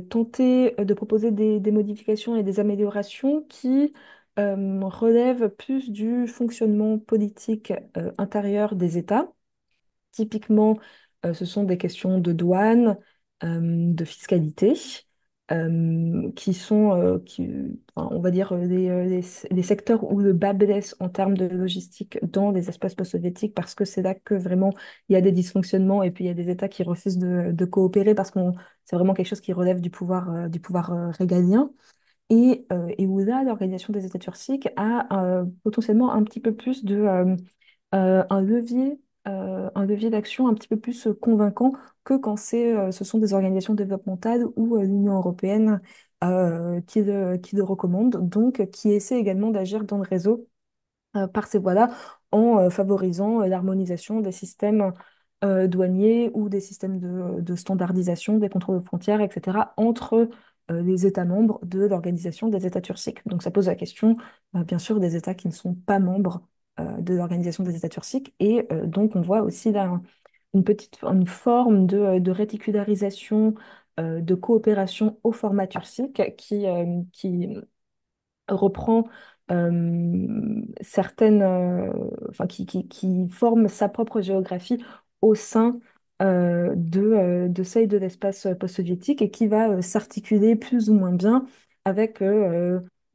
tenter de proposer des modifications et des améliorations qui relèvent plus du fonctionnement politique intérieur des États. Typiquement, ce sont des questions de douane, de fiscalité. qui sont, enfin, on va dire, des secteurs où le bas blesse en termes de logistique dans les espaces post-soviétiques, parce que c'est là que vraiment il y a des dysfonctionnements et puis il y a des États qui refusent de coopérer parce que c'est vraiment quelque chose qui relève du pouvoir régalien. Et où là, l'Organisation des États turciques a potentiellement un petit peu plus un levier d'action un petit peu plus convaincant que quand ce sont des organisations développementales ou l'Union européenne qui le recommande, donc qui essaie également d'agir dans le réseau par ces voies-là en favorisant l'harmonisation des systèmes douaniers ou des systèmes de standardisation des contrôles aux frontières, etc., entre les États membres de l'Organisation des États turciques. Donc ça pose la question, bien sûr, des États qui ne sont pas membres de l'Organisation des États turciques. Et donc on voit aussi là une forme de réticularisation, de coopération au format turcique qui reprend enfin, qui forme sa propre géographie au sein de celle de l'espace post-soviétique et qui va s'articuler plus ou moins bien avec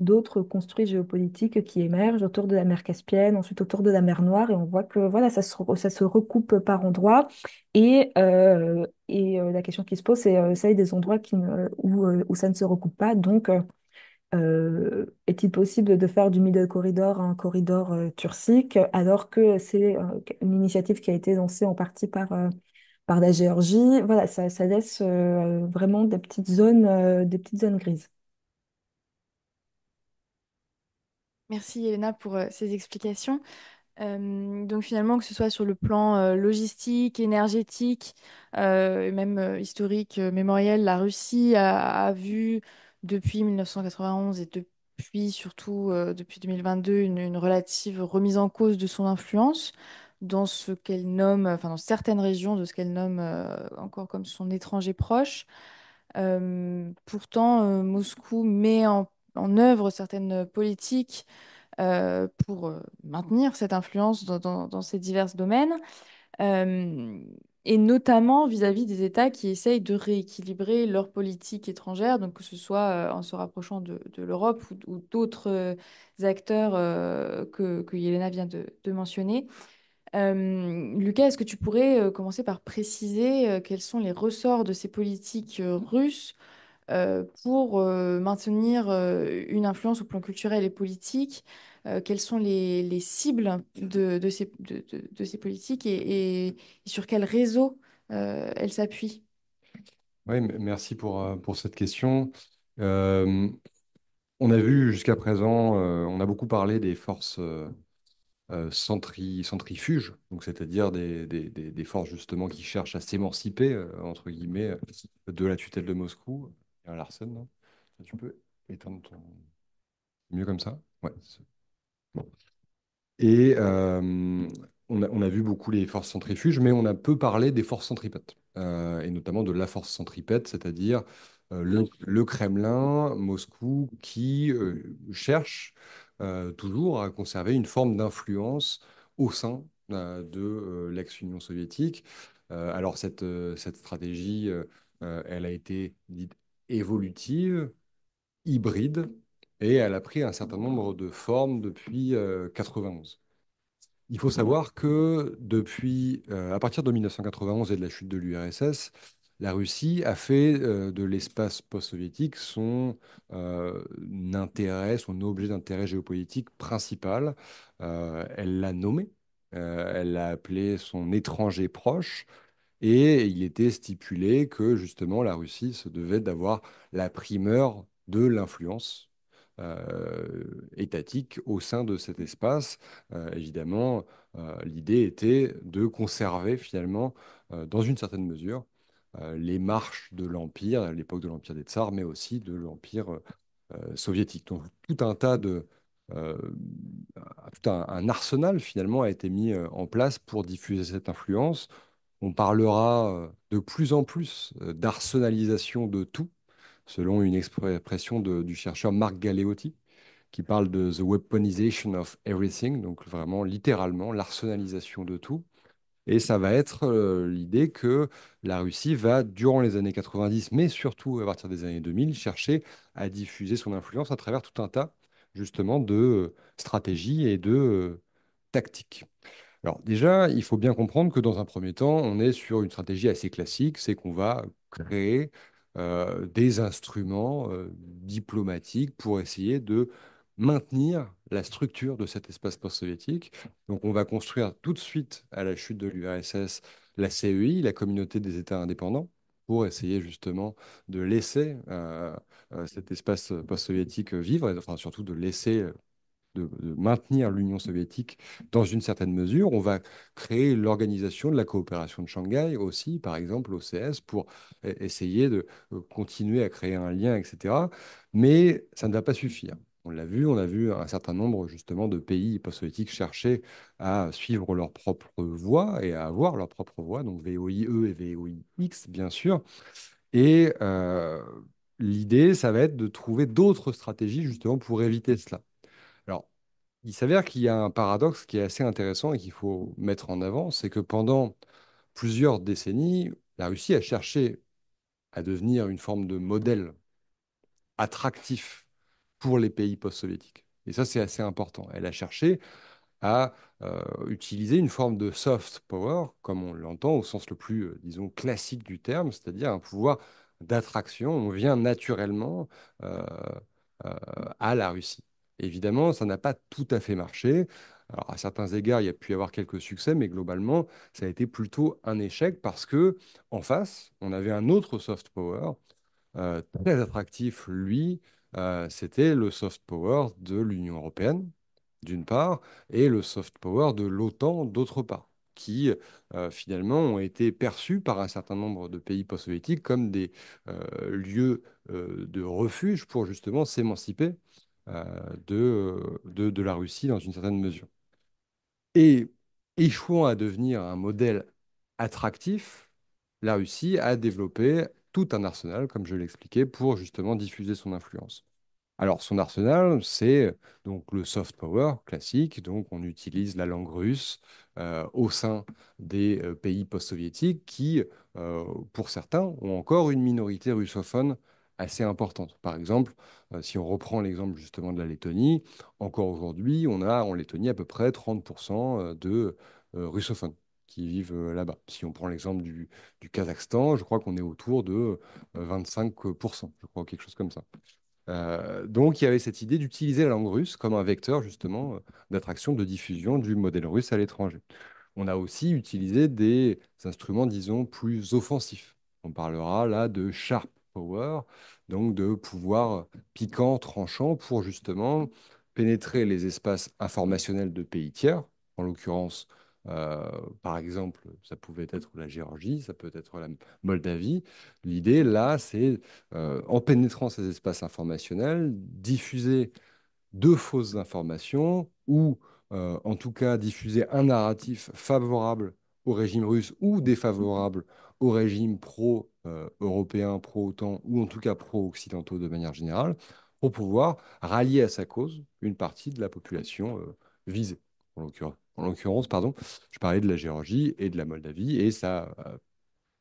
d'autres construits géopolitiques qui émergent autour de la mer Caspienne, ensuite autour de la mer Noire, et on voit que voilà, ça se recoupe par endroits. La question qui se pose, c'est celle des endroits où ça ne se recoupe pas. Donc, est-il possible de faire du Middle Corridor un corridor turcique alors que c'est une initiative qui a été lancée en partie par la Géorgie? Voilà, ça laisse vraiment des petites zones grises. Merci Elena pour ces explications. Donc finalement, que ce soit sur le plan logistique, énergétique, et même historique, mémoriel, la Russie a vu depuis 1991 et depuis surtout depuis 2022 une relative remise en cause de son influence dans ce qu'elle nomme, enfin dans certaines régions de ce qu'elle nomme encore comme son étranger proche. Pourtant, Moscou met en œuvre certaines politiques pour maintenir cette influence dans ces divers domaines, euh, et notamment vis-à-vis des États qui essayent de rééquilibrer leur politique étrangère, donc que ce soit en se rapprochant de l'Europe ou d'autres acteurs que Yelena vient de mentionner. Lucas, est-ce que tu pourrais commencer par préciser quels sont les ressorts de ces politiques russes pour maintenir une influence au plan culturel et politique? Quelles sont les cibles de ces politiques et sur quel réseau elles s'appuient? Oui, merci pour cette question. Euh, on a vu jusqu'à présent, on a beaucoup parlé des forces centrifuges, donc c'est-à-dire des forces justement qui cherchent à s'émanciper, entre guillemets, de la tutelle de Moscou. Il y a Larsen, non? Tu peux éteindre ton... Mieux comme ça? Ouais. Bon. Et on a vu beaucoup les forces centrifuges, mais on a peu parlé des forces centripètes, et notamment de la force centripète, c'est-à-dire le Kremlin, Moscou, qui cherche toujours à conserver une forme d'influence au sein de l'ex-Union soviétique. Alors cette stratégie, elle a été dite évolutive, hybride, et elle a pris un certain nombre de formes depuis 91. Il faut savoir que à partir de 1991 et de la chute de l'URSS, la Russie a fait de l'espace post-soviétique son objet d'intérêt géopolitique principal. Elle l'a nommé, elle l'a appelé son étranger proche, et il était stipulé que justement la Russie se devait d'avoir la primeur de l'influence étatique au sein de cet espace. Évidemment, l'idée était de conserver finalement, dans une certaine mesure, les marches de l'Empire, à l'époque de l'Empire des Tsars, mais aussi de l'Empire soviétique. Donc tout un tas euh, un arsenal finalement a été mis en place pour diffuser cette influence. On parlera de plus en plus d'arsenalisation de tout, selon une expression du chercheur Marc Galeotti, qui parle de the weaponization of everything, donc vraiment littéralement l'arsenalisation de tout. Et ça va être l'idée que la Russie va, durant les années 90, mais surtout à partir des années 2000, chercher à diffuser son influence à travers tout un tas, justement, de stratégies et de tactiques. Alors déjà, il faut bien comprendre que dans un premier temps, on est sur une stratégie assez classique, c'est qu'on va créer des instruments diplomatiques pour essayer de maintenir la structure de cet espace post-soviétique. Donc on va construire tout de suite, à la chute de l'URSS, la CEI, la Communauté des États indépendants, pour essayer justement de laisser cet espace post-soviétique vivre, et enfin surtout de laisser de maintenir l'Union soviétique dans une certaine mesure. On va créer l'organisation de la coopération de Shanghai aussi, par exemple l'OCS, pour essayer de continuer à créer un lien, etc. Mais ça ne va pas suffire. On a vu un certain nombre justement de pays post-soviétiques chercher à suivre leur propre voie et à avoir leur propre voie, donc VOIE et VOIX, bien sûr. Et l'idée, ça va être de trouver d'autres stratégies justement pour éviter cela. Alors, il s'avère qu'il y a un paradoxe qui est assez intéressant et qu'il faut mettre en avant, c'est que pendant plusieurs décennies, la Russie a cherché à devenir une forme de modèle attractif pour les pays post-soviétiques. Et ça, c'est assez important. Elle a cherché à utiliser une forme de soft power, comme on l'entend au sens le plus, disons, classique du terme, c'est-à-dire un pouvoir d'attraction. On vient naturellement euh, euh, à la Russie. Évidemment, ça n'a pas tout à fait marché. Alors, à certains égards, il y a pu y avoir quelques succès, mais globalement, ça a été plutôt un échec parce que, en face, on avait un autre soft power très attractif, lui, c'était le soft power de l'Union européenne, d'une part, et le soft power de l'OTAN, d'autre part, qui finalement ont été perçus par un certain nombre de pays post-soviétiques comme des lieux de refuge pour justement s'émanciper de la Russie dans une certaine mesure. Et échouant à devenir un modèle attractif, la Russie a développé tout un arsenal, comme je l'expliquais, pour justement diffuser son influence. Alors, son arsenal, c'est donc le soft power classique. Donc, on utilise la langue russe au sein des pays post-soviétiques qui, pour certains, ont encore une minorité russophone assez importante. Par exemple, si on reprend l'exemple justement de la Lettonie, encore aujourd'hui, on a en Lettonie à peu près 30% de russophones qui vivent là-bas. Si on prend l'exemple du Kazakhstan, je crois qu'on est autour de 25%, je crois, quelque chose comme ça. Donc, il y avait cette idée d'utiliser la langue russe comme un vecteur justement d'attraction, de diffusion du modèle russe à l'étranger. On a aussi utilisé des instruments, disons, plus offensifs. On parlera là de sharp power, donc de pouvoir piquant, tranchant pour justement pénétrer les espaces informationnels de pays tiers. En l'occurrence, euh, par exemple, ça pouvait être la Géorgie, ça peut être la Moldavie. L'idée là, c'est en pénétrant ces espaces informationnels, diffuser de fausses informations ou en tout cas diffuser un narratif favorable au régime russe ou défavorable au régime pro-européen, pro-OTAN ou en tout cas pro-occidentaux de manière générale pour pouvoir rallier à sa cause une partie de la population visée. En l'occurrence, pardon, je parlais de la Géorgie et de la Moldavie et ça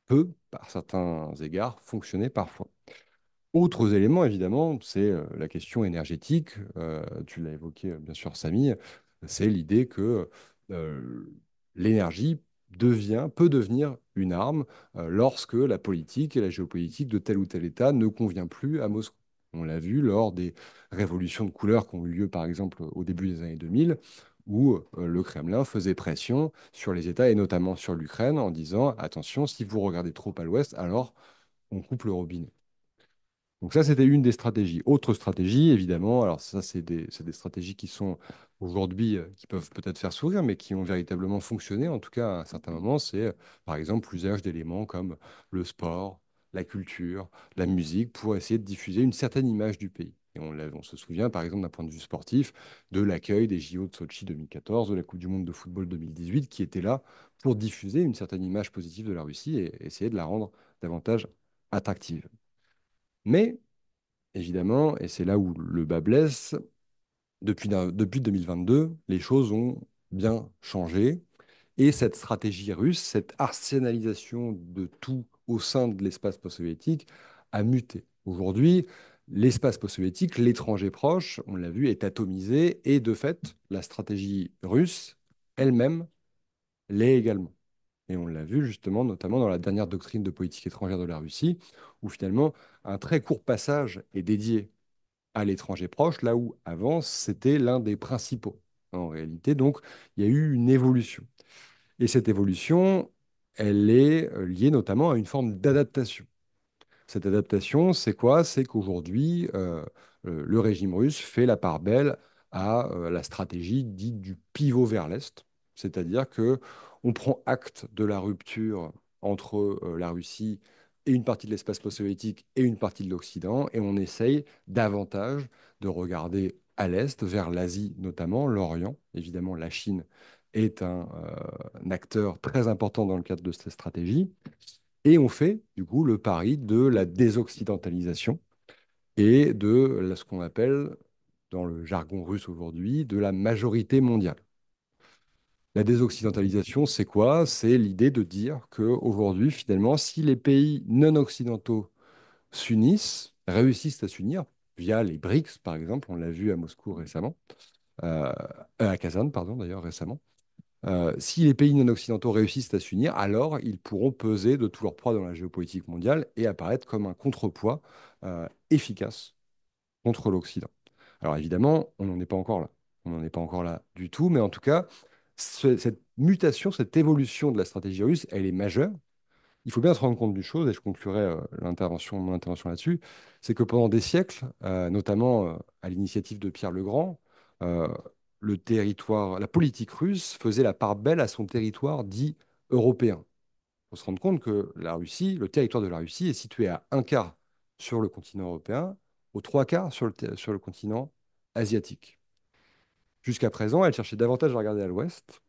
peut, par certains égards, fonctionner parfois. Autres éléments, évidemment, c'est la question énergétique. Tu l'as évoqué, bien sûr, Samy. C'est l'idée que l'énergie peut devenir une arme lorsque la politique et la géopolitique de tel ou tel État ne convient plus à Moscou. On l'a vu lors des révolutions de couleur qui ont eu lieu, par exemple, au début des années 2000, où le Kremlin faisait pression sur les États et notamment sur l'Ukraine en disant, attention, si vous regardez trop à l'ouest, alors on coupe le robinet. Donc ça, c'était une des stratégies. Autre stratégie, évidemment, alors ça, c'est des stratégies qui sont aujourd'hui, qui peuvent peut-être faire sourire, mais qui ont véritablement fonctionné, en tout cas à un certain moment, c'est par exemple l'usage d'éléments comme le sport, la culture, la musique, pour essayer de diffuser une certaine image du pays. Et on se souvient, par exemple, d'un point de vue sportif, de l'accueil des JO de Sochi 2014, de la Coupe du Monde de football 2018, qui était là pour diffuser une certaine image positive de la Russie et essayer de la rendre davantage attractive. Mais évidemment, et c'est là où le bas blesse, depuis 2022, les choses ont bien changé Et cette stratégie russe, cette arsenalisation de tout au sein de l'espace post-soviétique a muté. Aujourd'hui, l'espace post-soviétique, l'étranger proche, on l'a vu, est atomisé et de fait, la stratégie russe elle-même l'est également. Et on l'a vu justement, notamment dans la dernière doctrine de politique étrangère de la Russie, où finalement un très court passage est dédié à l'étranger proche, là où avant c'était l'un des principaux. En réalité, donc, il y a eu une évolution. Et cette évolution, elle est liée notamment à une forme d'adaptation. Cette adaptation, c'est quoi? C'est qu'aujourd'hui, le régime russe fait la part belle à la stratégie dite du pivot vers l'Est, c'est-à-dire que on prend acte de la rupture entre la Russie et une partie de l'espace post-soviétique et une partie de l'Occident, et on essaye davantage de regarder à l'Est, vers l'Asie notamment, l'Orient. Évidemment, la Chine est un acteur très important dans le cadre de cette stratégie. Et on fait, du coup, le pari de la désoccidentalisation et de ce qu'on appelle, dans le jargon russe aujourd'hui, de la majorité mondiale. La désoccidentalisation, c'est quoi? C'est l'idée de dire qu'aujourd'hui, finalement, si les pays non occidentaux s'unissent, réussissent à s'unir, via les BRICS, par exemple, on l'a vu à Moscou récemment, euh, à Kazan, pardon, d'ailleurs, récemment, si les pays non occidentaux réussissent à s'unir, alors ils pourront peser de tout leur poids dans la géopolitique mondiale et apparaître comme un contrepoids efficace contre l'Occident. Alors évidemment, on n'en est pas encore là. On n'en est pas encore là du tout, mais en tout cas, cette mutation, cette évolution de la stratégie russe, elle est majeure. Il faut bien se rendre compte d'une chose, et je conclurai mon intervention là-dessus, c'est que pendant des siècles, notamment à l'initiative de Pierre le Grand, euh, le territoire, la politique russe faisait la part belle à son territoire dit européen. Il faut se rendre compte que la Russie, le territoire de la Russie est situé à un quart sur le continent européen, aux trois quarts sur le continent asiatique. Jusqu'à présent, elle cherchait davantage à regarder à l'ouest,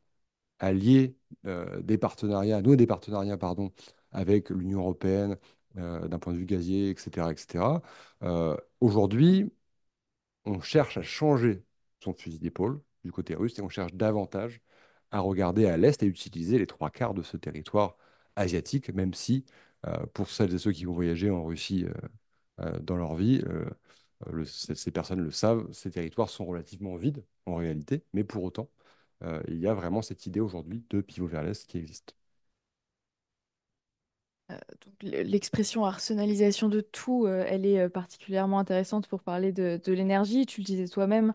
à lier des partenariats, à nouer des partenariats, pardon, avec l'Union européenne d'un point de vue gazier, etc., etc. Aujourd'hui, on cherche à changer son fusil d'épaule du côté russe et on cherche davantage à regarder à l'est et utiliser les trois quarts de ce territoire asiatique, même si, pour celles et ceux qui vont voyager en Russie dans leur vie, ces personnes le savent, ces territoires sont relativement vides en réalité, mais pour autant, il y a vraiment cette idée aujourd'hui de pivot vers l'Est qui existe. L'expression arsenalisation de tout, elle est particulièrement intéressante pour parler de l'énergie. Tu le disais toi-même,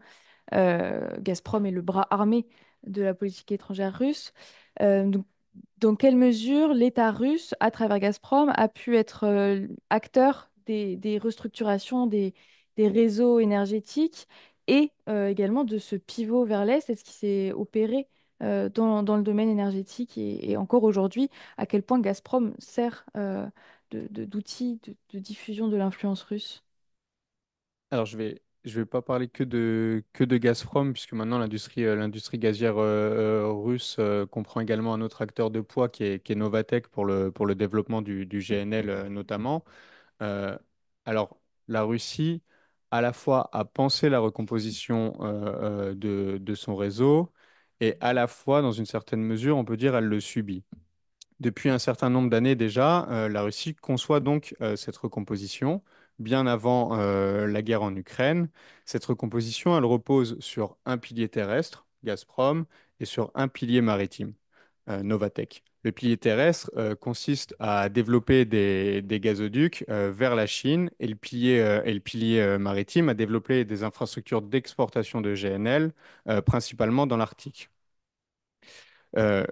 Gazprom est le bras armé de la politique étrangère russe. Donc, dans quelle mesure l'État russe, à travers Gazprom, a pu être acteur des restructurations des réseaux énergétiques et également de ce pivot vers l'Est? Est-ce qu'il s'est opéré dans le domaine énergétique et encore aujourd'hui, à quel point Gazprom sert d'outil de diffusion de l'influence russe? Alors, je vais pas parler que de Gazprom, puisque maintenant l'industrie gazière russe comprend également un autre acteur de poids qui est Novatek pour le développement du GNL notamment. Euh, alors, la Russie, à la fois, a pensé la recomposition de son réseau et à la fois, dans une certaine mesure, on peut dire, elle le subit. Depuis un certain nombre d'années déjà, la Russie conçoit donc cette recomposition bien avant la guerre en Ukraine. Cette recomposition, elle repose sur un pilier terrestre, Gazprom, et sur un pilier maritime, Novatek. Le pilier terrestre consiste à développer des gazoducs vers la Chine et le pilier maritime à développer des infrastructures d'exportation de GNL, principalement dans l'Arctique. Euh,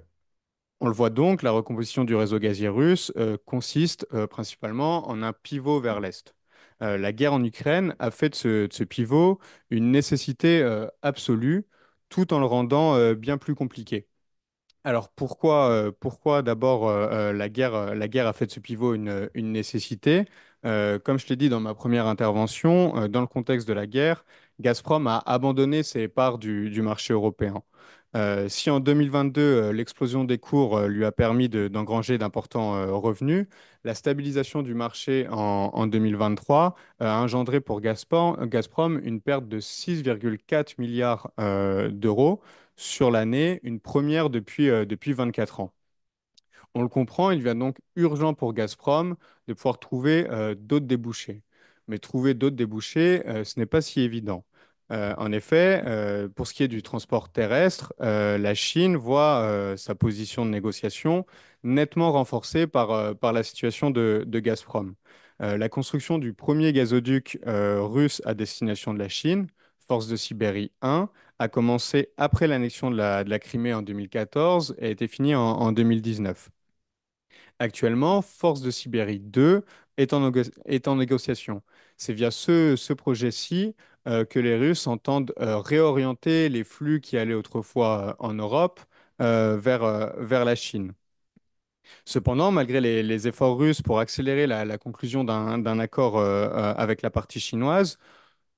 on le voit donc, la recomposition du réseau gazier russe consiste principalement en un pivot vers l'Est. La guerre en Ukraine a fait de ce pivot une nécessité absolue, tout en le rendant bien plus compliqué. Alors pourquoi d'abord la guerre a fait de ce pivot une nécessité? Comme je l'ai dit dans ma première intervention, dans le contexte de la guerre, Gazprom a abandonné ses parts du marché européen. Si en 2022, l'explosion des cours lui a permis d'engranger d'importants revenus, la stabilisation du marché en 2023 a engendré pour Gazprom une perte de 6,4 milliards d'euros, sur l'année, une première depuis 24 ans. On le comprend, il devient donc urgent pour Gazprom de pouvoir trouver d'autres débouchés. Mais trouver d'autres débouchés, ce n'est pas si évident. En effet, pour ce qui est du transport terrestre, la Chine voit sa position de négociation nettement renforcée par la situation de Gazprom. La construction du premier gazoduc russe à destination de la Chine, Force de Sibérie 1, a commencé après l'annexion de la Crimée en 2014 et a été finie en 2019. Actuellement, Force de Sibérie 2 est en négociation. C'est via ce projet-ci que les Russes entendent réorienter les flux qui allaient autrefois en Europe vers la Chine. Cependant, malgré les efforts russes pour accélérer la conclusion d'un accord avec la partie chinoise,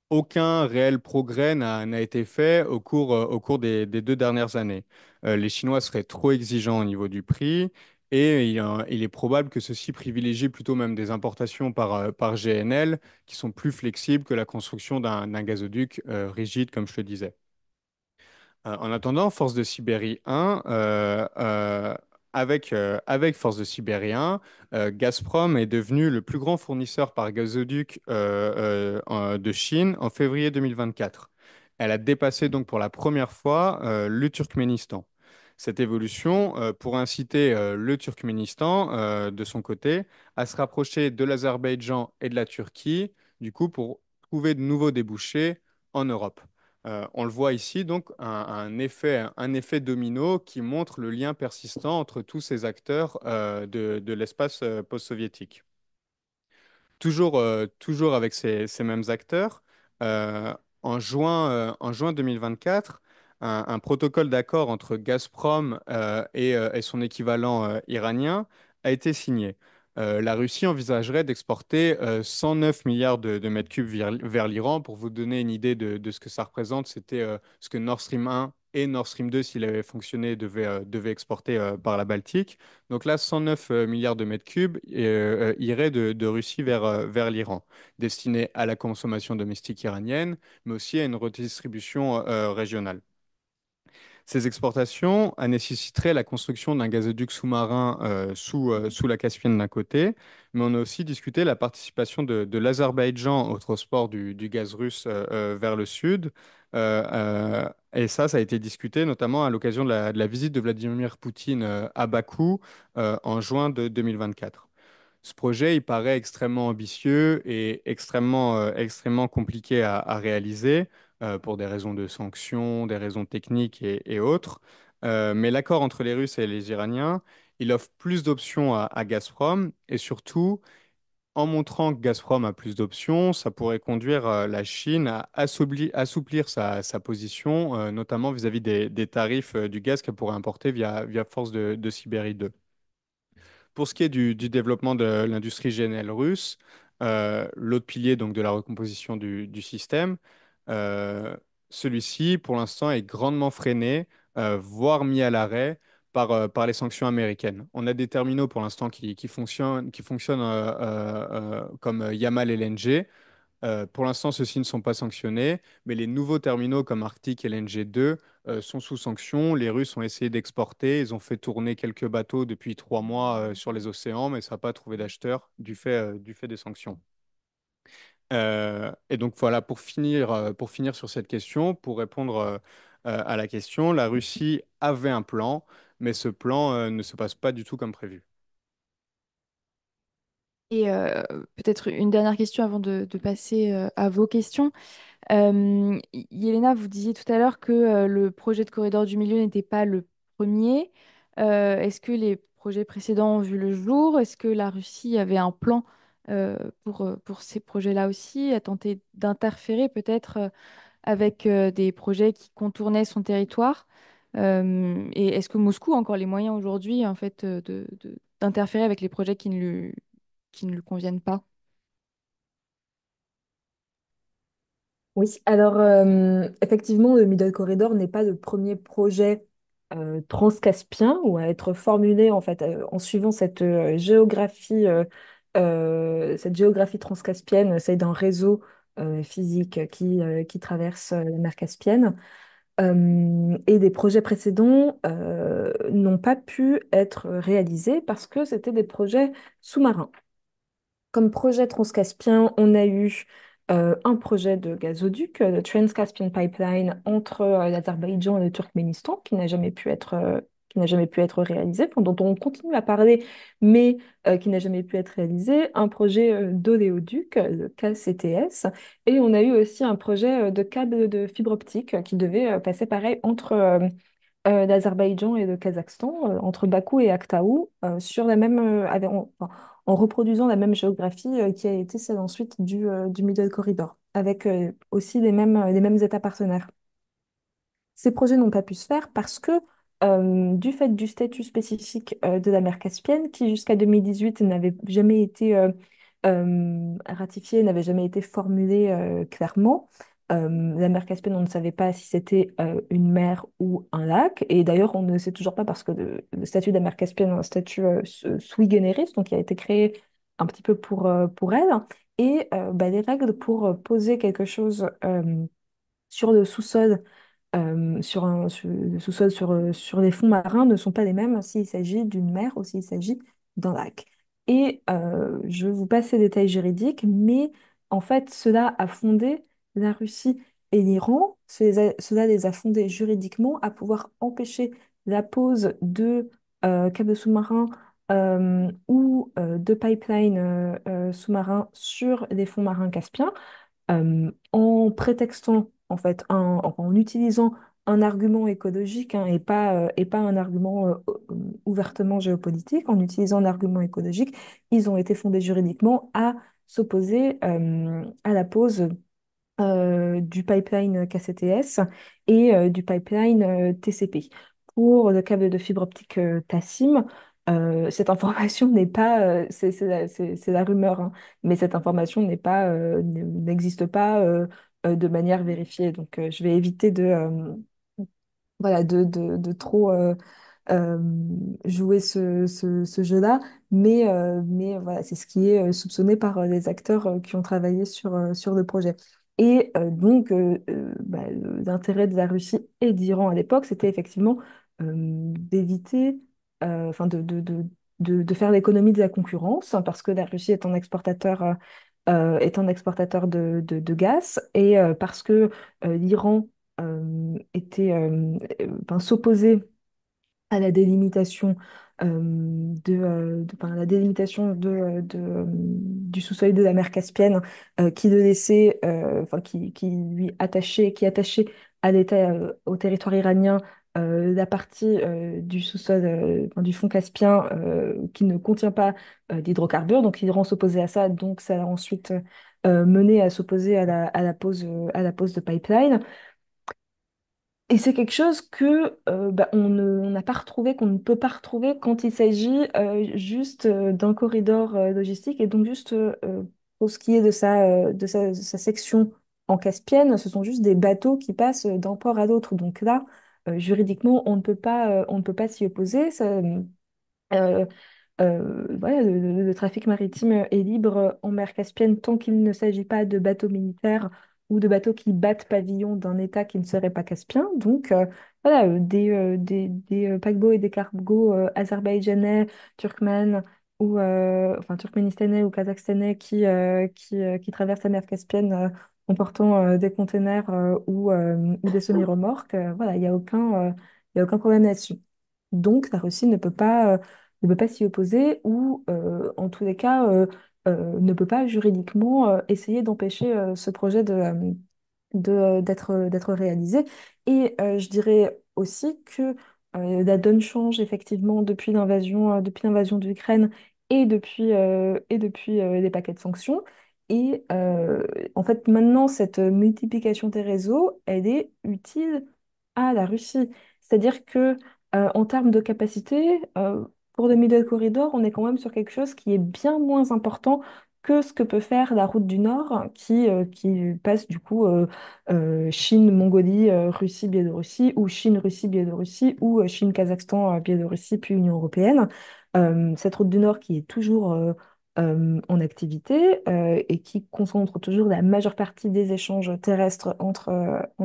aucun réel progrès n'a été fait au cours des 2 dernières années. Les Chinois seraient trop exigeants au niveau du prix et il est probable que ceux-ci privilégient plutôt même des importations par GNL qui sont plus flexibles que la construction d'un gazoduc rigide, comme je le disais. En attendant, Force de Sibérie 1, avec Force de Sibérie 1, Gazprom est devenu le plus grand fournisseur par gazoduc de Chine en février 2024. Elle a dépassé donc pour la première fois le Turkménistan. Cette évolution pourrait inciter le Turkménistan, de son côté, à se rapprocher de l'Azerbaïdjan et de la Turquie, du coup, pour trouver de nouveaux débouchés en Europe. On le voit ici, donc, un effet domino qui montre le lien persistant entre tous ces acteurs de l'espace post-soviétique. Toujours avec ces mêmes acteurs, euh, en juin 2024, un protocole d'accord entre Gazprom et son équivalent iranien a été signé. La Russie envisagerait d'exporter 109 milliards de mètres cubes vers l'Iran. Pour vous donner une idée de ce que ça représente, c'était ce que Nord Stream 1 et Nord Stream 2, s'il avait fonctionné, devaient exporter par la Baltique. Donc là, 109 milliards de mètres cubes iraient de Russie vers l'Iran, destinés à la consommation domestique iranienne, mais aussi à une redistribution régionale. Ces exportations nécessiteraient la construction d'un gazoduc sous-marin sous la Caspienne d'un côté, mais on a aussi discuté la participation de l'Azerbaïdjan au transport du gaz russe vers le sud. Et ça a été discuté notamment à l'occasion de la visite de Vladimir Poutine à Bakou en juin de 2024. Ce projet, il paraît extrêmement ambitieux et extrêmement compliqué à réaliser pour des raisons de sanctions, des raisons techniques et autres. Mais l'accord entre les Russes et les Iraniens, il offre plus d'options à Gazprom et surtout, en montrant que Gazprom a plus d'options, ça pourrait conduire la Chine à assouplir sa position, notamment vis-à-vis des tarifs du gaz qu'elle pourrait importer via Force de Sibérie 2. Pour ce qui est du développement de l'industrie GNL russe, l'autre pilier donc de la recomposition du système, euh, celui-ci pour l'instant est grandement freiné, voire mis à l'arrêt par les sanctions américaines. On a des terminaux pour l'instant qui fonctionnent comme Yamal LNG. Pour l'instant, ceux-ci ne sont pas sanctionnés, mais les nouveaux terminaux comme Arctic LNG 2 sont sous sanction. Les Russes ont essayé d'exporter, ils ont fait tourner quelques bateaux depuis 3 mois sur les océans, mais ça n'a pas trouvé d'acheteurs du fait des sanctions. Et donc voilà, pour finir sur cette question, pour répondre à la question, la Russie avait un plan, mais ce plan ne se passe pas du tout comme prévu. Et peut-être une dernière question avant de passer à vos questions. Yelena, vous disiez tout à l'heure que le projet de corridor du milieu n'était pas le premier. Est-ce que les projets précédents ont vu le jour? Est-ce que la Russie avait un plan pour ces projets-là aussi, a tenté d'interférer peut-être avec des projets qui contournaient son territoire? Et est-ce que Moscou a encore les moyens aujourd'hui en fait, d'interférer avec les projets qui ne lui conviennent pas? Oui, alors effectivement, le Middle Corridor n'est pas le premier projet transcaspien ou à être formulé en fait en suivant cette géographie transcaspienne, c'est d'un réseau physique qui traverse la mer Caspienne. Et des projets précédents n'ont pas pu être réalisés parce que c'était des projets sous-marins. Comme projet transcaspien, on a eu un projet de gazoduc, le Trans-Caspian Pipeline, entre l'Azerbaïdjan et le Turkménistan, qui n'a jamais pu être réalisé, enfin, dont on continue à parler, mais qui n'a jamais pu être réalisé. Un projet d'oléoduc, le KCTS, et on a eu aussi un projet de câble de fibre optique qui devait passer pareil entre l'Azerbaïdjan et le Kazakhstan, entre Bakou et Aktaou, sur la même, enfin, en reproduisant la même géographie qui a été celle ensuite du Middle Corridor, avec aussi les mêmes États partenaires. Ces projets n'ont pas pu se faire parce que, du fait du statut spécifique de la mer Caspienne, qui jusqu'à 2018 n'avait jamais été ratifié, n'avait jamais été formulé clairement, la mer Caspienne, on ne savait pas si c'était une mer ou un lac. Et d'ailleurs, on ne sait toujours pas parce que le statut de la mer Caspienne est un statut sui generis, donc qui a été créé un petit peu pour elle. Et bah, les règles pour poser quelque chose sur le sous-sol sur le sous-sol, sur les fonds marins ne sont pas les mêmes s'il s'agit d'une mer ou s'il s'agit d'un lac. Et je vous passe ces détails juridiques, mais en fait, cela a fondé la Russie et l'Iran. Cela les a fondés juridiquement à pouvoir empêcher la pose de câbles sous-marins ou de pipelines sous-marins sur les fonds marins caspiens en prétextant, en fait, en utilisant un argument écologique hein, et pas un argument ouvertement géopolitique, en utilisant un argument écologique, ils ont été fondés juridiquement à s'opposer à la pose du pipeline KCTS et du pipeline TCP. Pour le câble de fibre optique TASIM, cette information n'est pas, c'est la rumeur, hein, mais cette information n'existe pas de manière vérifiée. Donc, je vais éviter voilà, de trop euh, jouer ce jeu-là, mais voilà, c'est ce qui est soupçonné par les acteurs qui ont travaillé sur le projet. Et donc, bah, l'intérêt de la Russie et d'Iran à l'époque, c'était effectivement d'éviter, enfin de faire l'économie de la concurrence, hein, parce que la Russie est un exportateur de gaz, et parce que l'Iran enfin, s'opposait à la délimitation enfin, la délimitation du sous-sol de la mer Caspienne qui le laissait, enfin, qui attachait à l'État, au territoire iranien la partie du sous-sol, enfin, du fond caspien qui ne contient pas d'hydrocarbures. Donc l'Iran s'opposait à ça, donc ça a ensuite mené à s'opposer à la pose de pipeline. Et c'est quelque chose que bah, on n'a pas retrouvé, qu'on ne peut pas retrouver quand il s'agit juste d'un corridor logistique. Et donc juste pour ce qui est de sa section en Caspienne, ce sont juste des bateaux qui passent d'un port à l'autre. Donc là, juridiquement, on ne peut pas s'y opposer. Euh, voilà, le trafic maritime est libre en mer Caspienne tant qu'il ne s'agit pas de bateaux militaires ou de bateaux qui battent pavillon d'un État qui ne serait pas caspien. Donc, voilà, des paquebots et des cargos azerbaïdjanais, turkmènes ou enfin, turkménistanais ou kazakhstanais qui traversent la mer Caspienne en portant des containers ou des semi-remorques. Voilà, il y a aucun problème là-dessus. Donc, la Russie ne peut pas s'y opposer ou, en tous les cas, ne peut pas juridiquement essayer d'empêcher ce projet d'être réalisé. Et je dirais aussi que la donne change effectivement depuis l'invasion de l'Ukraine et depuis les paquets de sanctions. Et en fait, maintenant, cette multiplication des réseaux, elle est utile à la Russie. C'est-à-dire que en termes de capacité, pour le Middle Corridor, on est quand même sur quelque chose qui est bien moins important que ce que peut faire la route du Nord, qui passe du coup Chine, Mongolie, Russie, Biélorussie, ou Chine, Russie, Biélorussie, ou Chine, Kazakhstan, Biélorussie, puis Union européenne. Cette route du Nord qui est toujours en activité et qui concentre toujours la majeure partie des échanges terrestres entre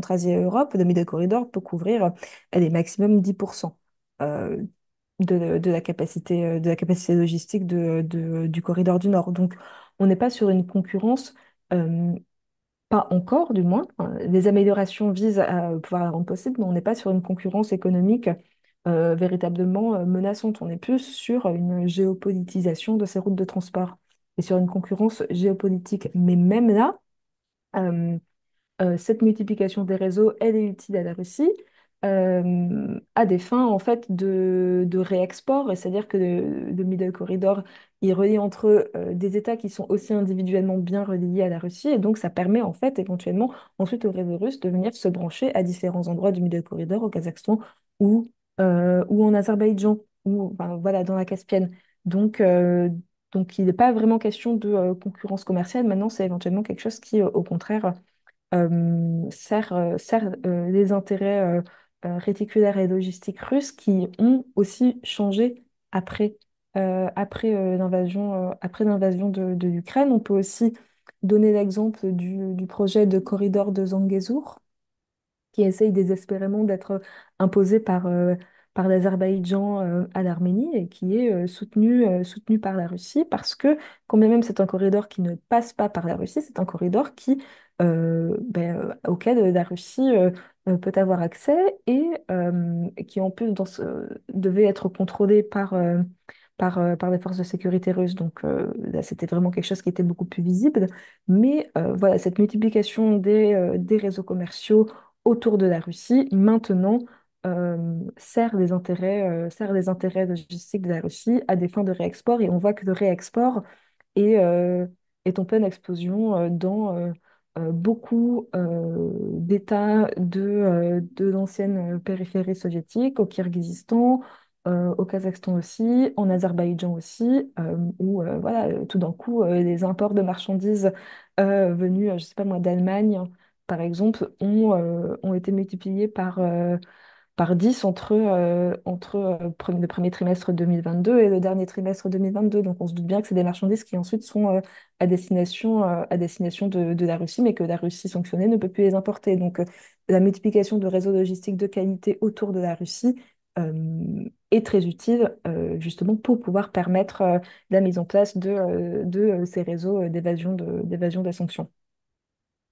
Asie et Europe. Le Middle Corridor peut couvrir des maximum 10% euh, de la capacité logistique du corridor du Nord. Donc, on n'est pas sur une concurrence, euh, pas encore du moins. Les améliorations visent à pouvoir la rendre possible, mais on n'est pas sur une concurrence économique véritablement menaçante. On est plus sur une géopolitisation de ces routes de transport et sur une concurrence géopolitique. Mais même là, euh, cette multiplication des réseaux, elle est utile à la Russie à des fins en fait de réexport, et c'est-à-dire que le Middle Corridor, il relie entre eux des États qui sont aussi individuellement bien reliés à la Russie, et donc ça permet en fait éventuellement ensuite au réseau russe de venir se brancher à différents endroits du Middle Corridor, au Kazakhstan ou en Azerbaïdjan, ou enfin, voilà, dans la Caspienne. Donc, il n'est pas vraiment question de concurrence commerciale. Maintenant, c'est éventuellement quelque chose qui, au contraire, sert les intérêts réticulaires et logistiques russes qui ont aussi changé après, après l'invasion de l'Ukraine. On peut aussi donner l'exemple du projet de corridor de Zangezur, qui essaye désespérément d'être imposé par l'Azerbaïdjan à l'Arménie et qui est soutenu par la Russie parce que, quand bien même c'est un corridor qui ne passe pas par la Russie, c'est un corridor auquel la Russie peut avoir accès et qui en plus devait être contrôlé par les forces de sécurité russes. Donc là, c'était vraiment quelque chose qui était beaucoup plus visible. Mais voilà, cette multiplication des réseaux commerciaux autour de la Russie, maintenant, sert les intérêts logistiques de la Russie à des fins de réexport. Et on voit que le réexport est, euh, est en pleine explosion dans beaucoup d'États de l'ancienne périphérie soviétique, au Kirghizistan, au Kazakhstan aussi, en Azerbaïdjan aussi, où voilà, tout d'un coup, les imports de marchandises venus, je sais pas moi, d'Allemagne, par exemple, ont été multipliés par 10 entre le premier trimestre 2022 et le dernier trimestre 2022. Donc on se doute bien que c'est des marchandises qui ensuite sont à destination de la Russie, mais que la Russie sanctionnée ne peut plus les importer. Donc la multiplication de réseaux logistiques de qualité autour de la Russie est très utile justement pour pouvoir permettre la mise en place de ces réseaux d'évasion des sanctions.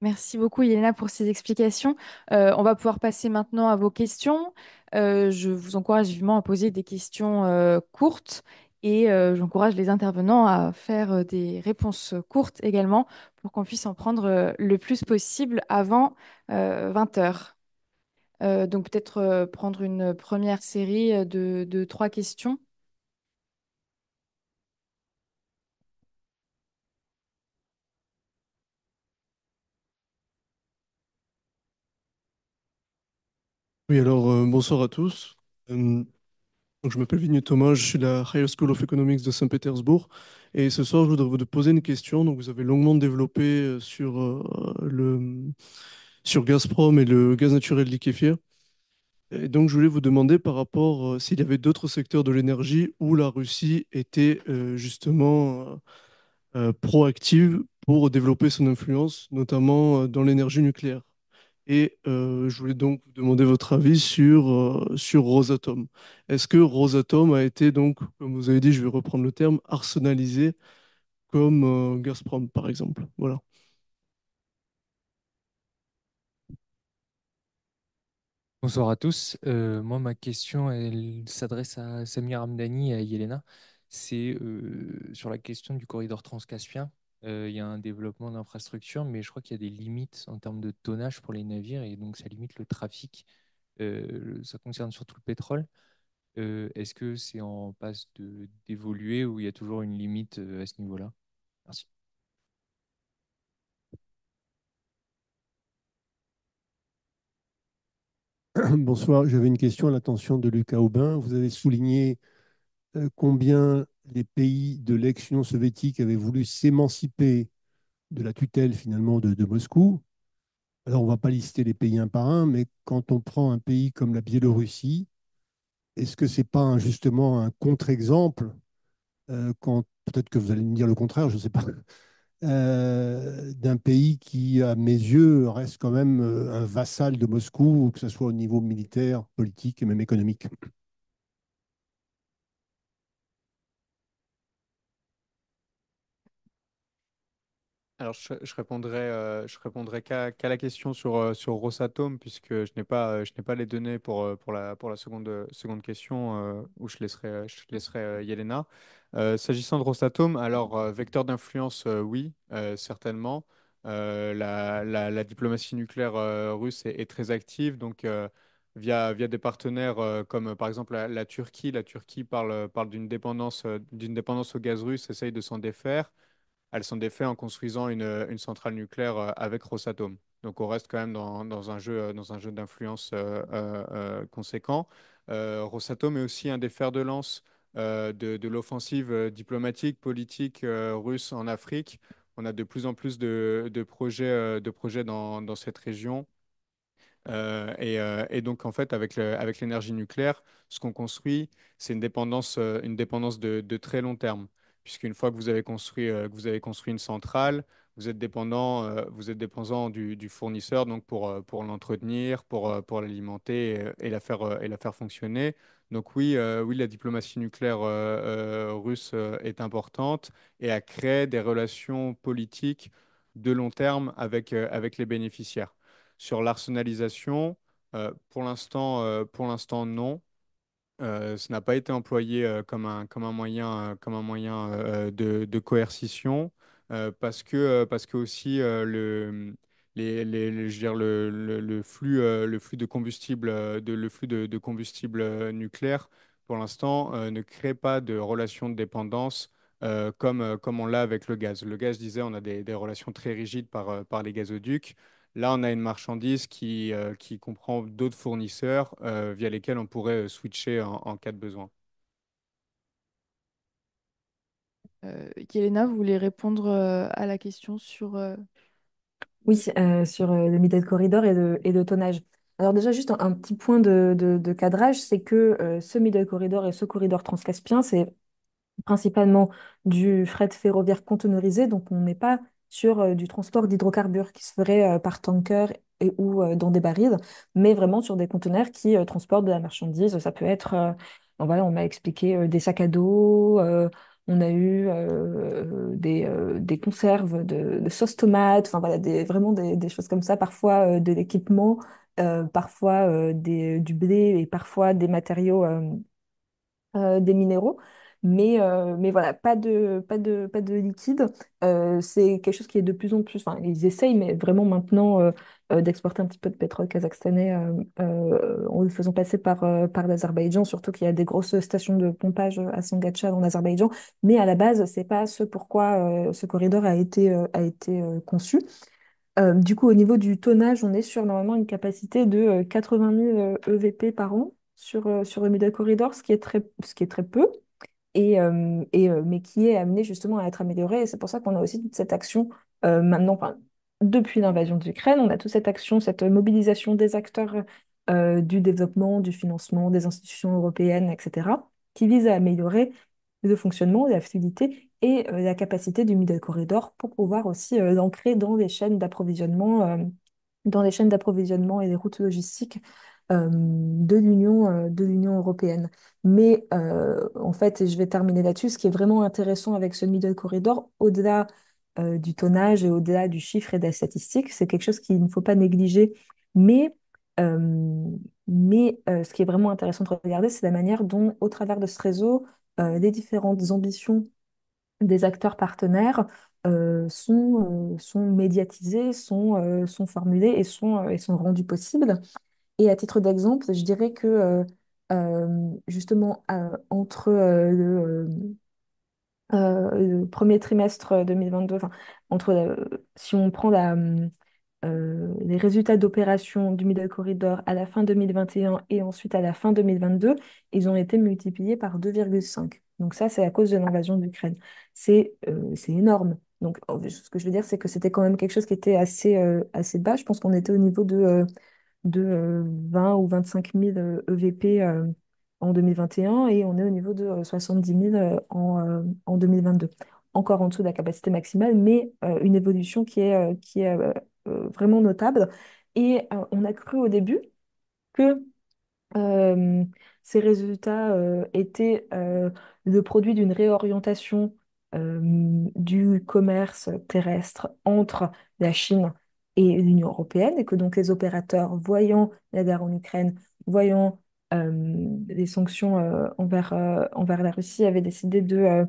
Merci beaucoup, Yelena, pour ces explications. On va pouvoir passer maintenant à vos questions. Je vous encourage vivement à poser des questions courtes et j'encourage les intervenants à faire des réponses courtes également pour qu'on puisse en prendre le plus possible avant 20 heures. Donc peut-être prendre une première série de 3 questions. Oui, alors bonsoir à tous. Donc, je m'appelle Vignes Thomas, je suis de la Higher School of Economics de Saint-Pétersbourg. Et ce soir, je voudrais vous poser une question. Donc, vous avez longuement développé sur Gazprom et le gaz naturel liquéfié. Et donc, je voulais vous demander par rapport s'il y avait d'autres secteurs de l'énergie où la Russie était justement proactive pour développer son influence, notamment dans l'énergie nucléaire. Et je voulais donc vous demander votre avis sur Rosatom. Est-ce que Rosatom a été donc, comme vous avez dit, je vais reprendre le terme, arsenalisé comme Gazprom, par exemple? Voilà. Bonsoir à tous. Moi, ma question, elle s'adresse à Samir Hamdani et à Yelena. C'est sur la question du corridor transcaspien. Il y a un développement d'infrastructures, mais je crois qu'il y a des limites en termes de tonnage pour les navires et donc ça limite le trafic. Ça concerne surtout le pétrole. Est-ce que c'est en passe d'évoluer ou il y a toujours une limite à ce niveau-là? Merci. Bonsoir, j'avais une question à l'attention de Lucas Aubin. Vous avez souligné combien les pays de l'ex-Union soviétique avaient voulu s'émanciper de la tutelle finalement de Moscou. Alors on ne va pas lister les pays un par un, mais quand on prend un pays comme la Biélorussie, est-ce que ce n'est pas justement un contre-exemple quand peut-être que vous allez me dire le contraire, je ne sais pas, d'un pays qui, à mes yeux, reste quand même un vassal de Moscou, que ce soit au niveau militaire, politique et même économique. Alors, je répondrai qu'à la question sur Rosatom, puisque je n'ai pas les données pour la seconde question, où je laisserai Yelena. S'agissant de Rosatom, alors, vecteur d'influence, oui, certainement. La diplomatie nucléaire russe est très active, donc via des partenaires comme par exemple la Turquie. La Turquie parle d'une dépendance au gaz russe, essaye de s'en défaire. Elles sont défaites en construisant une centrale nucléaire avec Rosatom. Donc on reste quand même dans un jeu d'influence conséquent. Rosatom est aussi un des fers de lance de l'offensive diplomatique, politique russe en Afrique. On a de plus en plus de projets dans cette région. Et donc, en fait, avec l'énergie nucléaire, ce qu'on construit, c'est une dépendance de très long terme. Puisqu'une fois que vous avez construit une centrale, vous êtes dépendant du fournisseur donc pour l'entretenir, pour l'alimenter et la faire fonctionner. Donc oui, la diplomatie nucléaire russe est importante et a créé des relations politiques de long terme avec les bénéficiaires. Sur l'arsenalisation, pour l'instant, non. Ça n'a pas été employé comme un moyen de coercition parce que aussi je veux dire, le flux de combustible, le flux de combustible nucléaire, pour l'instant, ne crée pas de relation de dépendance comme on l'a avec le gaz. Le gaz, je disais, on a des relations très rigides par les gazoducs. Là, on a une marchandise qui comprend d'autres fournisseurs via lesquels on pourrait switcher en cas de besoin. Yelena, vous voulez répondre à la question sur... Oui, sur le middle corridor et le tonnage. Alors déjà, juste un petit point de cadrage, c'est que ce middle corridor et ce corridor transcaspien, c'est principalement du fret ferroviaire conteneurisé, donc on n'est pas sur du transport d'hydrocarbures qui se ferait par tanker et ou dans des barils, mais vraiment sur des conteneurs qui transportent de la marchandise. Ça peut être, bon, voilà, on m'a expliqué des sacs à dos, on a eu des conserves de sauce tomate, enfin voilà, vraiment des choses comme ça, parfois de l'équipement, parfois du blé et parfois des matériaux. Des minéraux. Mais voilà, pas de liquide. C'est quelque chose qui est de plus en plus. Enfin, ils essayent, mais vraiment maintenant d'exporter un petit peu de pétrole kazakhstanais en le faisant passer par l'Azerbaïdjan, surtout qu'il y a des grosses stations de pompage à Sangatchar en Azerbaïdjan. Mais à la base, c'est pas ce pourquoi ce corridor a été conçu. Du coup, au niveau du tonnage, on est sur normalement une capacité de 80 000 EVP par an sur le Middle Corridor, ce qui est très peu, mais qui est amené justement à être amélioré. Et c'est pour ça qu'on a aussi toute cette action maintenant, enfin, depuis l'invasion d'Ukraine, on a toute cette action, cette mobilisation des acteurs du développement, du financement, des institutions européennes, etc., qui vise à améliorer le fonctionnement, la fluidité et la capacité du Middle Corridor pour pouvoir aussi l'ancrer dans les chaînes d'approvisionnement et les routes logistiques de l'Union européenne. Mais en fait, et je vais terminer là-dessus, ce qui est vraiment intéressant avec ce Middle Corridor, au-delà du tonnage et au-delà du chiffre et des statistiques, c'est quelque chose qu'il ne faut pas négliger. Mais, euh, ce qui est vraiment intéressant de regarder, c'est la manière dont, au travers de ce réseau, les différentes ambitions des acteurs partenaires sont médiatisées, sont formulées et sont rendues possibles. Et à titre d'exemple, je dirais que justement, entre le premier trimestre 2022, enfin, si on prend les résultats d'opération du Middle Corridor à la fin 2021 et ensuite à la fin 2022, ils ont été multipliés par 2,5. Donc ça, c'est à cause de l'invasion de l'Ukraine. C'est énorme. Donc, ce que je veux dire, c'est que c'était quand même quelque chose qui était assez bas. Je pense qu'on était au niveau de 20 ou 25 000 EVP en 2021 et on est au niveau de 70 000 en 2022. Encore en dessous de la capacité maximale, mais une évolution vraiment notable. Et on a cru au début que euh, ces résultats étaient le produit d'une réorientation du commerce terrestre entre la Chine et l'Union européenne, et que donc les opérateurs, voyant la guerre en Ukraine, voyant les sanctions envers la Russie, avaient décidé de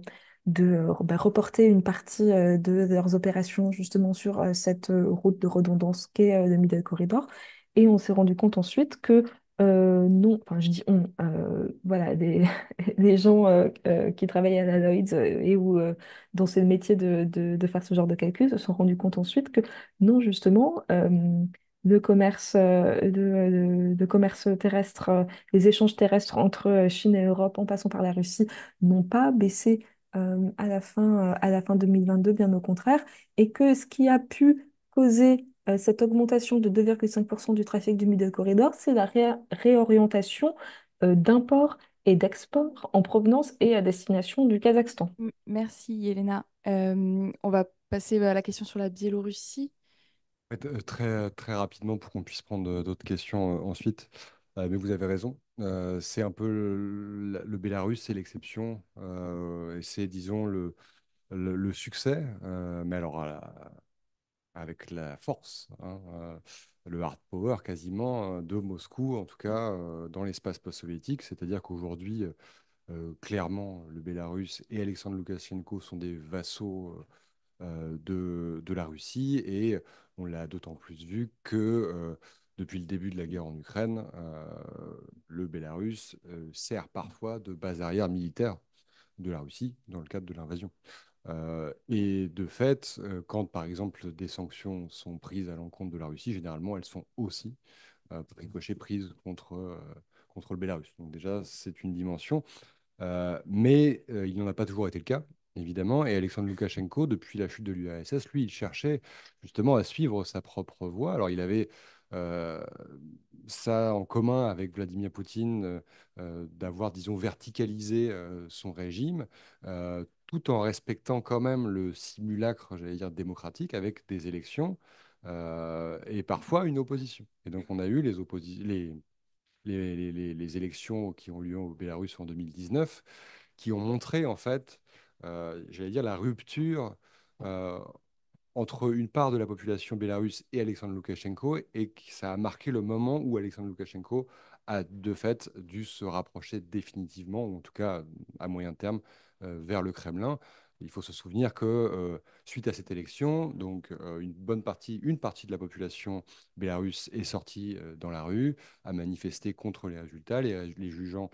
reporter une partie de leurs opérations justement sur cette route de redondance qu'est le Middle Corridor. Et on s'est rendu compte ensuite que non, enfin je dis on, voilà, des gens qui travaillent à la Lloyds et dont c'est le métier de faire ce genre de calcul se sont rendus compte ensuite que non, justement, le commerce terrestre, les échanges terrestres entre Chine et Europe en passant par la Russie n'ont pas baissé à la fin 2022, bien au contraire, et que ce qui a pu causer cette augmentation de 2,5% du trafic du Middle Corridor, c'est la réorientation d'imports et d'exports en provenance et à destination du Kazakhstan. Merci, Elena. On va passer à la question sur la Biélorussie. Très, très rapidement pour qu'on puisse prendre d'autres questions ensuite. Mais vous avez raison. C'est un peu le Bélarus, c'est l'exception. Et c'est, disons, le succès. Mais alors, avec la force, hein, le hard power quasiment de Moscou, en tout cas dans l'espace post-soviétique. C'est-à-dire qu'aujourd'hui, clairement, le Bélarus et Alexandre Loukachenko sont des vassaux de la Russie et on l'a d'autant plus vu que depuis le début de la guerre en Ukraine, le Bélarus sert parfois de base arrière militaire de la Russie dans le cadre de l'invasion. Et de fait, quand par exemple des sanctions sont prises à l'encontre de la Russie, généralement elles sont aussi ricochet prises contre le Bélarus. Donc déjà, c'est une dimension. Mais il n'en a pas toujours été le cas, évidemment. Et Alexandre Loukachenko, depuis la chute de l'URSS, lui, il cherchait justement à suivre sa propre voie. Alors, il avait euh, ça en commun avec Vladimir Poutine, d'avoir, disons, verticalisé son régime, tout en respectant quand même le simulacre, j'allais dire, démocratique, avec des élections et parfois une opposition. Et donc, on a eu les élections qui ont lieu au Bélarus en 2019, qui ont montré, en fait, j'allais dire, la rupture euh, entre une part de la population bélarusse et Alexandre Loukachenko, et que ça a marqué le moment où Alexandre Loukachenko a de fait dû se rapprocher définitivement, ou en tout cas à moyen terme, vers le Kremlin. Il faut se souvenir que suite à cette élection, donc une partie de la population bélarusse est sortie dans la rue, a manifesté contre les résultats, les jugeant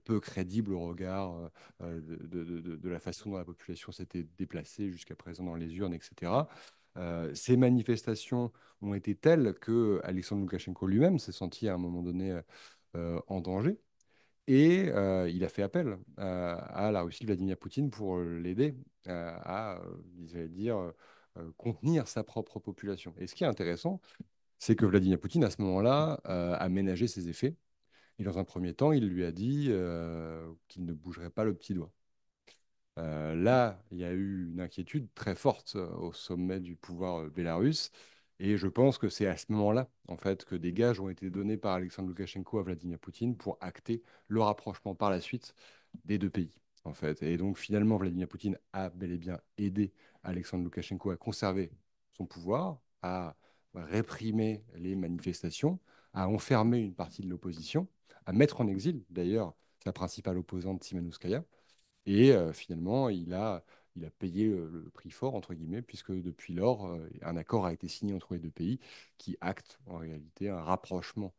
peu crédibles au regard de la façon dont la population s'était déplacée jusqu'à présent dans les urnes, etc. Ces manifestations ont été telles que Alexandre Loukachenko lui-même s'est senti à un moment donné en danger. Et il a fait appel à la Russie de Vladimir Poutine pour l'aider à, j'allais dire, contenir sa propre population. Et ce qui est intéressant, c'est que Vladimir Poutine, à ce moment-là, a ménagé ses effets. Et dans un premier temps, il lui a dit qu'il ne bougerait pas le petit doigt. Là, il y a eu une inquiétude très forte au sommet du pouvoir bélarusse. Et je pense que c'est à ce moment-là, en fait, que des gages ont été donnés par Alexandre Loukachenko à Vladimir Poutine pour acter le rapprochement par la suite des deux pays, en fait. Et donc, finalement, Vladimir Poutine a bel et bien aidé Alexandre Loukachenko à conserver son pouvoir, à réprimer les manifestations, à enfermer une partie de l'opposition, à mettre en exil, d'ailleurs, sa principale opposante, Timanouskaya. Et finalement, il a payé le prix fort, entre guillemets, puisque depuis lors, un accord a été signé entre les deux pays qui acte en réalité un rapprochement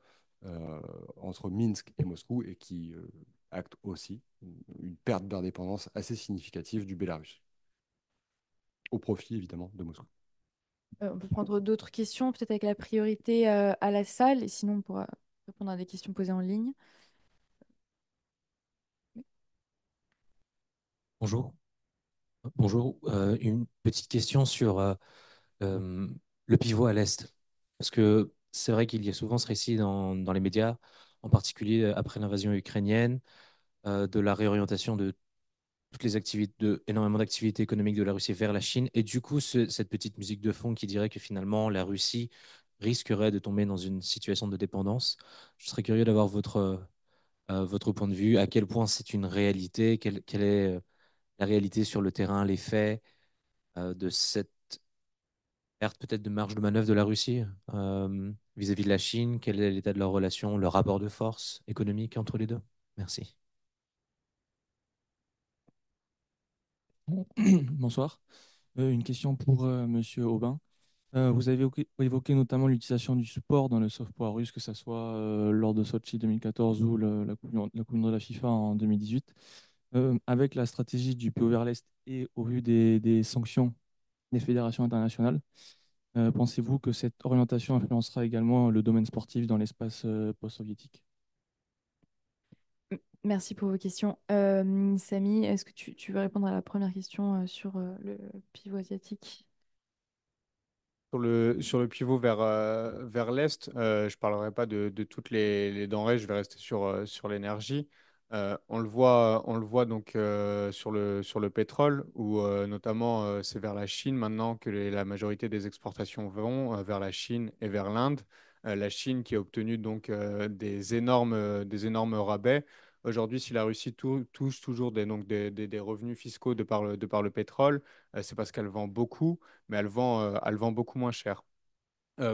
entre Minsk et Moscou et qui acte aussi une perte d'indépendance assez significative du Bélarus, au profit évidemment de Moscou. On peut prendre d'autres questions, peut-être avec la priorité à la salle, et sinon on pourra répondre à des questions posées en ligne. Bonjour. Bonjour. Une petite question sur le pivot à l'Est. Parce que c'est vrai qu'il y a souvent ce récit dans les médias en particulier après l'invasion ukrainienne, de la réorientation de toutes les activités, énormément d'activités économiques de la Russie vers la Chine. Et du coup, cette petite musique de fond qui dirait que finalement, la Russie risquerait de tomber dans une situation de dépendance. Je serais curieux d'avoir votre point de vue, à quel point c'est une réalité, quelle est la réalité sur le terrain, les faits de cette perte peut-être de marge de manœuvre de la Russie vis-à-vis de la Chine, quel est l'état de leur relation, le rapport de force économique entre les deux? Merci. Bonsoir. Une question pour Monsieur Aubin. Vous avez évoqué notamment l'utilisation du sport dans le soft power russe, que ce soit lors de Sochi 2014 ou la Coupe du Monde de la FIFA en 2018. Avec la stratégie du pays vers l'Est et au vu des sanctions des fédérations internationales, pensez-vous que cette orientation influencera également le domaine sportif dans l'espace post-soviétique? Merci pour vos questions. Samy, est-ce que tu veux répondre à la première question sur le pivot asiatique? Sur le pivot vers l'Est, je ne parlerai pas de toutes les denrées, je vais rester sur l'énergie. On le voit donc sur le pétrole, où notamment c'est vers la Chine maintenant que la majorité des exportations vont vers la Chine et vers l'Inde. La Chine qui a obtenu donc des énormes rabais. Aujourd'hui, si la Russie touche toujours des revenus fiscaux de par le pétrole, c'est parce qu'elle vend beaucoup, mais elle vend beaucoup moins cher.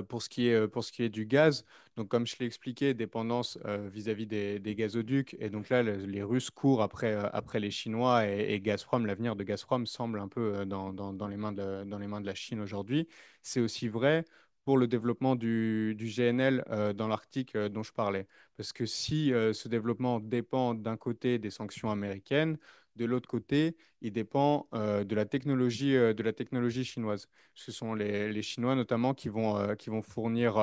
Pour ce qui est du gaz, donc comme je l'ai expliqué, dépendance vis-à-vis des gazoducs. Et donc là, les Russes courent après les Chinois et Gazprom. L'avenir de Gazprom semble un peu dans les mains de la Chine aujourd'hui. C'est aussi vrai pour le développement du GNL dans l'Arctique dont je parlais. Parce que si ce développement dépend d'un côté des sanctions américaines, de l'autre côté, il dépend de la technologie chinoise. Ce sont les Chinois notamment qui vont fournir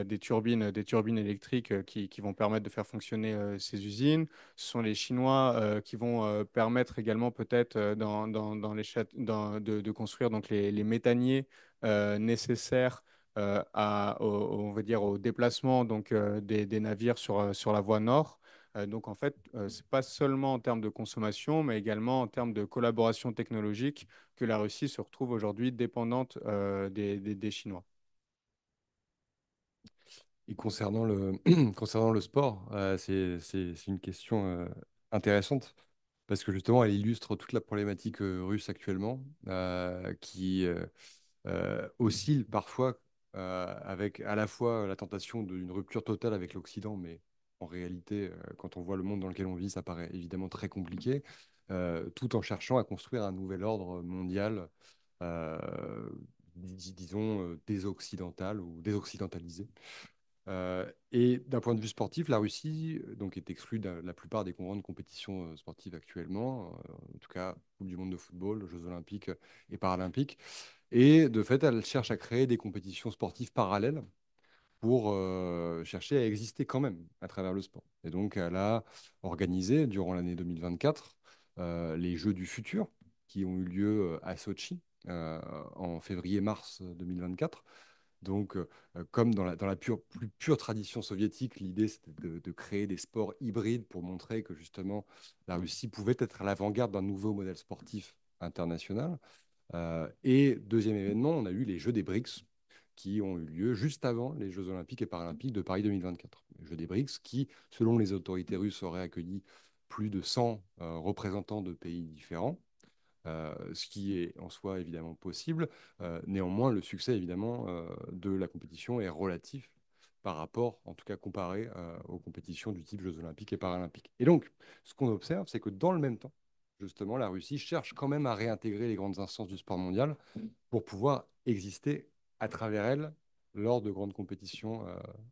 des turbines électriques qui vont permettre de faire fonctionner ces usines. Ce sont les Chinois qui vont permettre également peut-être dans de construire donc les méthaniers nécessaires on va dire, au déplacement donc, des navires sur la voie nord. Donc en fait, ce n'est pas seulement en termes de consommation, mais également en termes de collaboration technologique que la Russie se retrouve aujourd'hui dépendante des Chinois. Et concernant le, concernant le sport, c'est une question intéressante parce que justement, elle illustre toute la problématique russe actuellement qui oscille parfois avec à la fois la tentation d'une rupture totale avec l'Occident, mais en réalité, quand on voit le monde dans lequel on vit, ça paraît évidemment très compliqué, tout en cherchant à construire un nouvel ordre mondial, euh, disons, désoccidental ou désoccidentalisé. Et d'un point de vue sportif, la Russie donc, est exclue de la plupart des grandes compétitions sportives actuellement, en tout cas Coupe du monde de football, Jeux olympiques et paralympiques. Et de fait, elle cherche à créer des compétitions sportives parallèles pour chercher à exister quand même à travers le sport. Et donc, elle a organisé durant l'année 2024 les Jeux du futur qui ont eu lieu à Sochi en février-mars 2024. Donc, comme dans la plus pure tradition soviétique, l'idée c'était de créer des sports hybrides pour montrer que justement la Russie pouvait être à l'avant-garde d'un nouveau modèle sportif international. Et deuxième événement, on a eu les Jeux des BRICS qui ont eu lieu juste avant les Jeux olympiques et paralympiques de Paris 2024. Les Jeux des BRICS qui, selon les autorités russes, auraient accueilli plus de 100 représentants de pays différents. Ce qui est en soi évidemment possible. Néanmoins, le succès évidemment de la compétition est relatif par rapport, en tout cas comparé aux compétitions du type Jeux olympiques et paralympiques. Et donc, ce qu'on observe, c'est que dans le même temps, justement, la Russie cherche quand même à réintégrer les grandes instances du sport mondial pour pouvoir exister à travers elles lors de grandes compétitions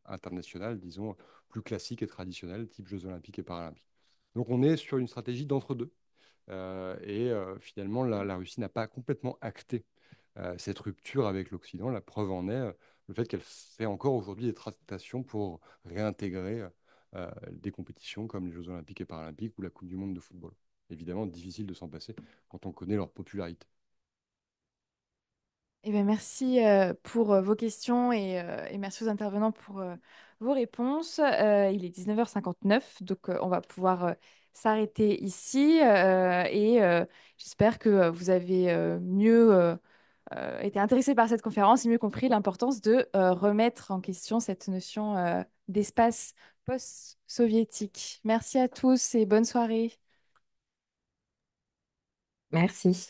internationales, disons, plus classiques et traditionnelles, type Jeux olympiques et paralympiques. Donc on est sur une stratégie d'entre-deux. Finalement, la Russie n'a pas complètement acté cette rupture avec l'Occident. La preuve en est le fait qu'elle fait encore aujourd'hui des tractations pour réintégrer des compétitions comme les Jeux olympiques et paralympiques ou la Coupe du monde de football. Évidemment, difficile de s'en passer quand on connaît leur popularité. Eh bien, merci pour vos questions et merci aux intervenants pour vos réponses. Il est 19h59, donc on va pouvoir s'arrêter ici et j'espère que vous avez mieux été intéressé par cette conférence et mieux compris l'importance de remettre en question cette notion d'espace post-soviétique. Merci à tous et bonne soirée. Merci.